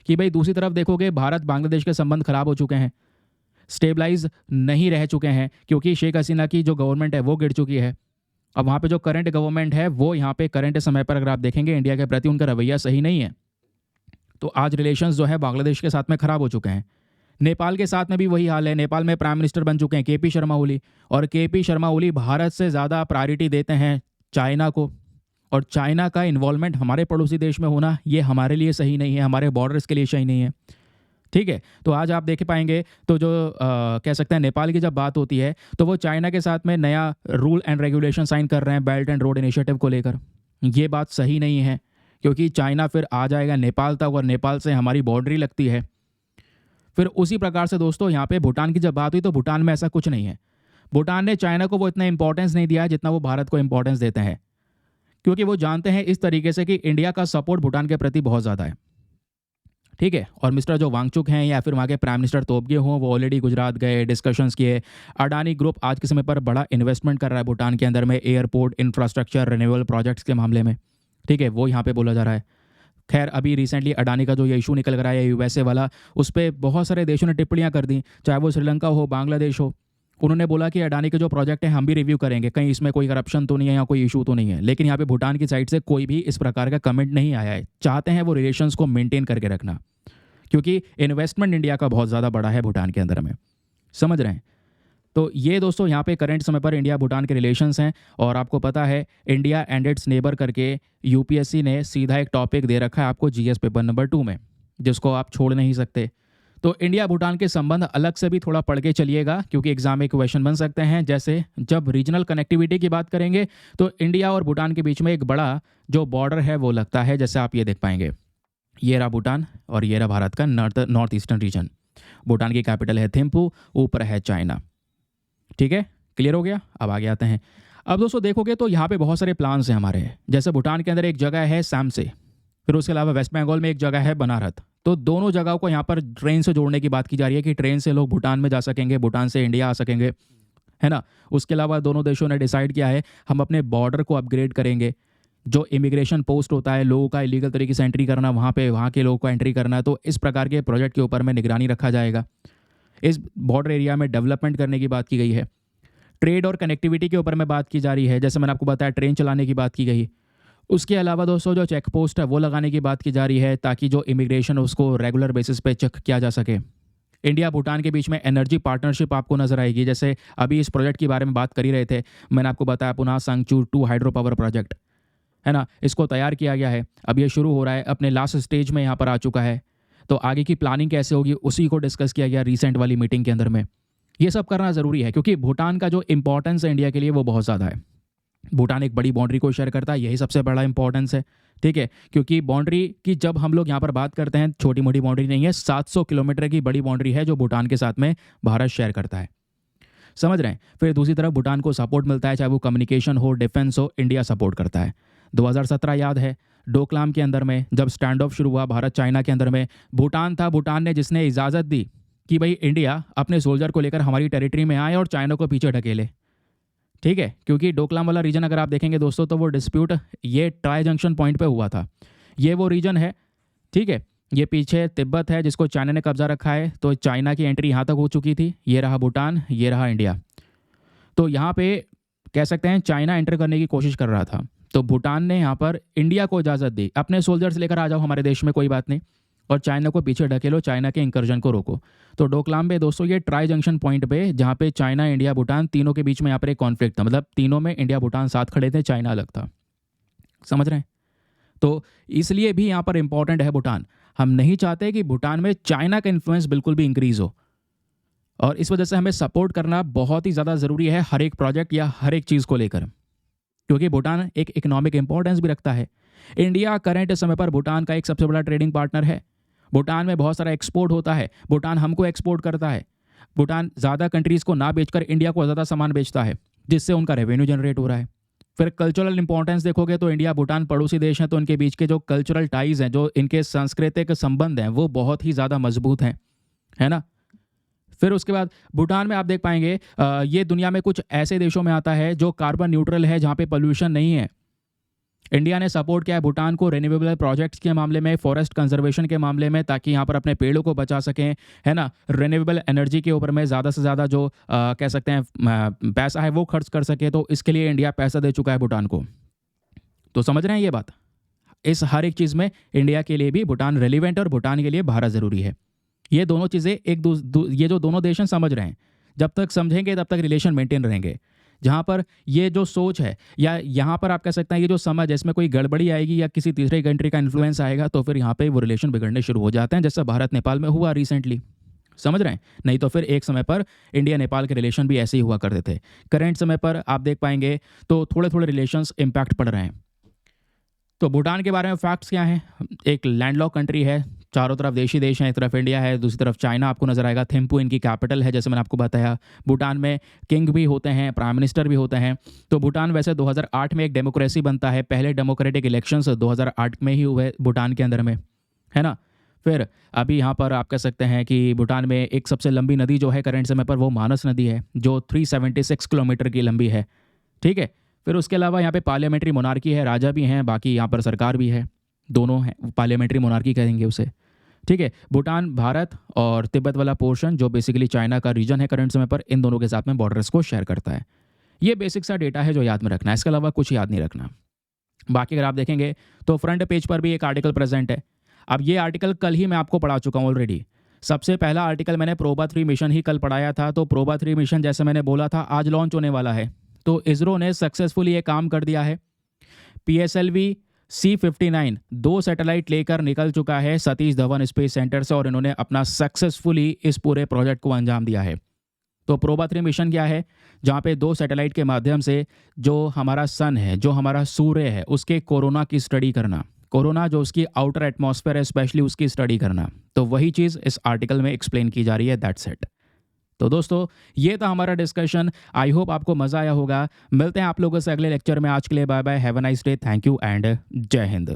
कि भाई दूसरी तरफ देखोगे भारत बांग्लादेश के संबंध खराब हो चुके हैं, स्टेबलाइज नहीं रह चुके हैं, क्योंकि शेख हसीना की जो गवर्नमेंट है वो गिर चुकी है। अब वहाँ पे जो करंट गवर्नमेंट है वो यहाँ पे करंट समय पर अगर आप देखेंगे इंडिया के प्रति उनका रवैया सही नहीं है। तो आज रिलेशंस जो है बांग्लादेश के साथ में ख़राब हो चुके हैं। नेपाल के साथ में भी वही हाल है। नेपाल में प्राइम मिनिस्टर बन चुके हैं केपी शर्मा ओली, और केपी शर्मा ओली भारत से ज़्यादा प्रायोरिटी देते हैं चाइना को। और चाइना का इन्वॉल्वमेंट हमारे पड़ोसी देश में होना ये हमारे लिए सही नहीं है, हमारे बॉर्डर्स के लिए सही नहीं है, ठीक है। तो आज आप देख पाएंगे तो जो कह सकते हैं नेपाल की जब बात होती है तो वो चाइना के साथ में नया रूल एंड रेगुलेशन साइन कर रहे हैं बेल्ट एंड रोड इनिशिएटिव को लेकर। ये बात सही नहीं है, क्योंकि चाइना फिर आ जाएगा नेपाल तक, और नेपाल से हमारी बाउंड्री लगती है। फिर उसी प्रकार से दोस्तों यहाँ पे भूटान की जब बात हुई तो भूटान में ऐसा कुछ नहीं है। भूटान ने चाइना को वो इतना इंपॉर्टेंस नहीं दिया है जितना वो भारत को इंपॉर्टेंस देते हैं, क्योंकि वो जानते हैं इस तरीके से कि इंडिया का सपोर्ट भूटान के प्रति बहुत ज़्यादा है, ठीक है। और मिस्टर जो वांगचुक हैं या फिर वहाँ के प्राइम मिनिस्टर तोब्गे हों, वो ऑलरेडी गुजरात गए, डिस्कशंस किए। अडानी ग्रुप आज के समय पर बड़ा इन्वेस्टमेंट कर रहा है भूटान के अंदर में, एयरपोर्ट, इंफ्रास्ट्रक्चर, रिन्यूएबल प्रोजेक्ट्स के मामले में, ठीक है, वो यहाँ पे बोला जा रहा है। खैर अभी रिसेंटली अडानी का जो ये इशू निकल कर आया यूएसए वाला, उस पर बहुत सारे देशों ने टिप्पणियां कर दी, चाहे वो श्रीलंका हो, बांग्लादेश हो। उन्होंने बोला कि अडानी के जो प्रोजेक्ट है हम भी रिव्यू करेंगे, कहीं इसमें कोई करप्शन तो नहीं है या कोई इशू तो नहीं है। लेकिन यहाँ पे भूटान की साइड से कोई भी इस प्रकार का कमेंट नहीं आया है। चाहते हैं वो रिलेशंस को मेंटेन करके रखना, क्योंकि इन्वेस्टमेंट इंडिया का बहुत ज़्यादा बड़ा है भूटान के अंदर में, समझ रहे हैं। तो ये दोस्तों यहाँ पे करंट समय पर इंडिया भूटान के रिलेशंस हैं। और आपको पता है इंडिया एंड इट्स नेबर करके यूपीएससी ने सीधा एक टॉपिक दे रखा है आपको जीएस पेपर नंबर 2 में, जिसको आप छोड़ नहीं सकते। तो इंडिया भूटान के संबंध अलग से भी थोड़ा पढ़ के चलिएगा, क्योंकि एग्जाम में क्वेश्चन बन सकते हैं। जैसे जब रीजनल कनेक्टिविटी की बात करेंगे तो इंडिया और भूटान के बीच में एक बड़ा जो बॉर्डर है वो लगता है, जैसे आप ये देख पाएंगे, ये रहा भूटान और ये रहा भारत का नॉर्थ ईस्टर्न रीजन। भूटान की कैपिटल है थिम्पू, ऊपर है चाइना, ठीक है, क्लियर हो गया। अब आगे आते हैं। अब दोस्तों देखोगे तो यहाँ पे बहुत सारे प्लान्स हैं हमारे, जैसे भूटान के अंदर एक जगह है सैमसे, फिर उसके अलावा वेस्ट बंगाल में एक जगह है बनारत। तो दोनों जगहों को यहाँ पर ट्रेन से जोड़ने की बात की जा रही है कि ट्रेन से लोग भूटान में जा सकेंगे, भूटान से इंडिया आ सकेंगे, है ना। उसके अलावा दोनों देशों ने डिसाइड किया है हम अपने बॉर्डर को अपग्रेड करेंगे। जो इमिग्रेशन पोस्ट होता है लोगों का इलीगल तरीके से एंट्री करना, वहाँ पे वहाँ के लोगों को एंट्री करना, तो इस प्रकार के प्रोजेक्ट के ऊपर में निगरानी रखा जाएगा। इस बॉर्डर एरिया में डेवलपमेंट करने की बात की गई है। ट्रेड और कनेक्टिविटी के ऊपर में बात की जा रही है, जैसे मैंने आपको बताया ट्रेन चलाने की बात की गई। उसके अलावा दोस्तों जो चेक पोस्ट है वो लगाने की बात की जा रही है, ताकि जो इमिग्रेशन है उसको रेगुलर बेसिस पे चेक किया जा सके। इंडिया भूटान के बीच में एनर्जी पार्टनरशिप आपको नजर आएगी, जैसे अभी इस प्रोजेक्ट के बारे में बात कर ही रहे थे, मैंने आपको बताया पुनः सांगचू 2 हाइड्रो पावर प्रोजेक्ट, है ना। इसको तैयार किया गया है, अब ये शुरू हो रहा है, अपने लास्ट स्टेज में यहाँ पर आ चुका है। तो आगे की प्लानिंग कैसे होगी उसी को डिस्कस किया गया रिसेंट वाली मीटिंग के अंदर में। ये सब करना ज़रूरी है, क्योंकि भूटान का जो इंपॉर्टेंस है इंडिया के लिए वो बहुत ज़्यादा है। भूटान एक बड़ी बाउंड्री को शेयर करता है, यही सबसे बड़ा इंपॉर्टेंस है, ठीक है। क्योंकि बाउंड्री की जब हम लोग यहाँ पर बात करते हैं, छोटी मोटी बाउंड्री नहीं है, 700 किलोमीटर की बड़ी बाउंड्री है जो भूटान के साथ में भारत शेयर करता है, समझ रहे हैं। फिर दूसरी तरफ भूटान को सपोर्ट मिलता है, चाहे वो कम्युनिकेशन हो, डिफेंस हो, इंडिया सपोर्ट करता है। 2017 याद है डोकलाम के अंदर में जब स्टैंड ऑफ शुरू हुआ भारत चाइना के अंदर में, भूटान था, भूटान ने जिसने इजाज़त दी कि भाई इंडिया अपने सोल्जर को लेकर हमारी टेरिटरी में आए और चाइना को पीछे ढकेले, ठीक है। क्योंकि डोकलाम वाला रीजन अगर आप देखेंगे दोस्तों तो वो डिस्प्यूट ये ट्राई जंक्शन पॉइंट पे हुआ था। ये वो रीजन है, ठीक है। ये पीछे तिब्बत है जिसको चाइना ने कब्जा रखा है, तो चाइना की एंट्री यहाँ तक हो चुकी थी। ये रहा भूटान, ये रहा इंडिया। तो यहाँ पे कह सकते हैं चाइना एंटर करने की कोशिश कर रहा था, तो भूटान ने यहाँ पर इंडिया को इजाज़त दी, अपने सोल्जर्स लेकर आ जाओ हमारे देश में, कोई बात नहीं, और चाइना को पीछे ढकेलो, चाइना के इंकर्जन को रोको। तो डोकलाम में दोस्तों ये ट्राई जंक्शन पॉइंट पे, जहाँ पे चाइना, इंडिया, भूटान तीनों के बीच में यहाँ पर एक कॉन्फ्लिक्ट था, मतलब तीनों में इंडिया भूटान साथ खड़े थे, चाइना अलग था, समझ रहे हैं। तो इसलिए भी यहाँ पर इंपॉर्टेंट है भूटान। हम नहीं चाहते कि भूटान में चाइना का इन्फ्लुएंस बिल्कुल भी इंक्रीज हो, और इस वजह से हमें सपोर्ट करना बहुत ही ज़्यादा ज़रूरी है हर एक प्रोजेक्ट या हर एक चीज़ को लेकर, क्योंकि भूटान एक इकोनॉमिक इंपॉर्टेंस भी रखता है। इंडिया करंट समय पर भूटान का एक सबसे बड़ा ट्रेडिंग पार्टनर है। भूटान में बहुत सारा एक्सपोर्ट होता है, भूटान हमको एक्सपोर्ट करता है। भूटान ज़्यादा कंट्रीज़ को ना बेचकर इंडिया को ज़्यादा सामान बेचता है, जिससे उनका रेवेन्यू जनरेट हो रहा है। फिर कल्चरल इंपॉर्टेंस देखोगे तो इंडिया भूटान पड़ोसी देश हैं, तो इनके बीच के जो कल्चरल टाइज़ हैं, जो इनके सांस्कृतिक संबंध हैं, वो बहुत ही ज़्यादा मजबूत हैं, है ना। फिर उसके बाद भूटान में आप देख पाएंगे ये दुनिया में कुछ ऐसे देशों में आता है जो कार्बन न्यूट्रल है, जहाँ पे पोल्यूशन नहीं है। इंडिया ने सपोर्ट किया है भूटान को रिन्यूएबल प्रोजेक्ट्स के मामले में, फॉरेस्ट कंजर्वेशन के मामले में, ताकि यहाँ पर अपने पेड़ों को बचा सकें, है ना। रिन्यूएबल एनर्जी के ऊपर में ज़्यादा से ज़्यादा जो कह सकते हैं पैसा है वो खर्च कर सके, तो इसके लिए इंडिया पैसा दे चुका है भूटान को। तो समझ रहे हैं ये बात। इस हर एक चीज़ में इंडिया के लिए भी भूटान रेलिवेंट और भूटान के लिए भारत ज़रूरी है। ये दोनों चीज़ें ये जो दोनों देश हैं समझ रहे हैं। जब तक समझेंगे तब तक रिलेशन मेंटेन रहेंगे। जहाँ पर ये जो सोच है, या यहाँ पर आप कह सकते हैं ये जो समझ है, इसमें कोई गड़बड़ी आएगी या किसी तीसरे कंट्री का इन्फ्लुएंस आएगा, तो फिर यहाँ पे वो रिलेशन बिगड़ने शुरू हो जाते हैं, जैसा भारत नेपाल में हुआ रिसेंटली। समझ रहे हैं। नहीं तो फिर एक समय पर इंडिया नेपाल के रिलेशन भी ऐसे ही हुआ करते थे। करंट समय पर आप देख पाएंगे तो थोड़े थोड़े रिलेशंस इम्पैक्ट पड़ रहे हैं। तो भूटान के बारे में फैक्ट्स क्या हैं। एक लैंडलॉक कंट्री है, चारों तरफ देशी देश हैं, एक तरफ इंडिया है, दूसरी तरफ चाइना आपको नजर आएगा। थिम्पू इनकी कैपिटल है, जैसे मैंने आपको बताया। भूटान में किंग भी होते हैं, प्राइम मिनिस्टर भी होते हैं। तो भूटान वैसे 2008 में एक डेमोक्रेसी बनता है। पहले डेमोक्रेटिक इलेक्शंस 2008 में ही हुए भूटान के अंदर में, है ना। फिर अभी यहाँ पर आप कह सकते हैं कि भूटान में एक सबसे लंबी नदी जो है करंट समय पर, वो मानस नदी है, जो 376 किलोमीटर की लंबी है। ठीक है। फिर उसके अलावा यहाँ पे पार्लियामेंट्री मोनार्की है, राजा भी हैं, बाकी यहाँ पर सरकार भी है, दोनों हैं, पार्लियामेंट्री मोनार्की कहेंगे उसे। ठीक है। भूटान भारत और तिब्बत वाला पोर्शन, जो बेसिकली चाइना का रीजन है करंट समय पर, इन दोनों के साथ में बॉर्डर्स को शेयर करता है। ये बेसिक सा डेटा है जो याद में रखना है, इसके अलावा कुछ याद नहीं रखना। बाकी अगर आप देखेंगे तो फ्रंट पेज पर भी एक आर्टिकल प्रेजेंट है। अब ये आर्टिकल कल ही मैं आपको पढ़ा चुका हूँ ऑलरेडी। सबसे पहला आर्टिकल मैंने प्रोबा 3 मिशन ही कल पढ़ाया था। तो प्रोबा 3 मिशन, जैसे मैंने बोला था, आज लॉन्च होने वाला है। तो इसरो ने सक्सेसफुली ये काम कर दिया है। PSLV C59 2 सैटेलाइट लेकर निकल चुका है सतीश धवन स्पेस सेंटर से, और इन्होंने अपना सक्सेसफुली इस पूरे प्रोजेक्ट को अंजाम दिया है। तो प्रोबा 3 मिशन क्या है, जहाँ पे 2 सैटेलाइट के माध्यम से जो हमारा सन है, जो हमारा सूर्य है, उसके कोरोना की स्टडी करना, कोरोना जो उसकी आउटर एटमॉस्फेयर है स्पेशली, उसकी स्टडी करना। तो वही चीज़ इस आर्टिकल में एक्सप्लेन की जा रही है। That's it. तो दोस्तों ये था हमारा डिस्कशन। आई होप आपको मज़ा आया होगा। मिलते हैं आप लोगों से अगले लेक्चर में। आज के लिए bye bye, have a nice day, thank you and जय हिंद।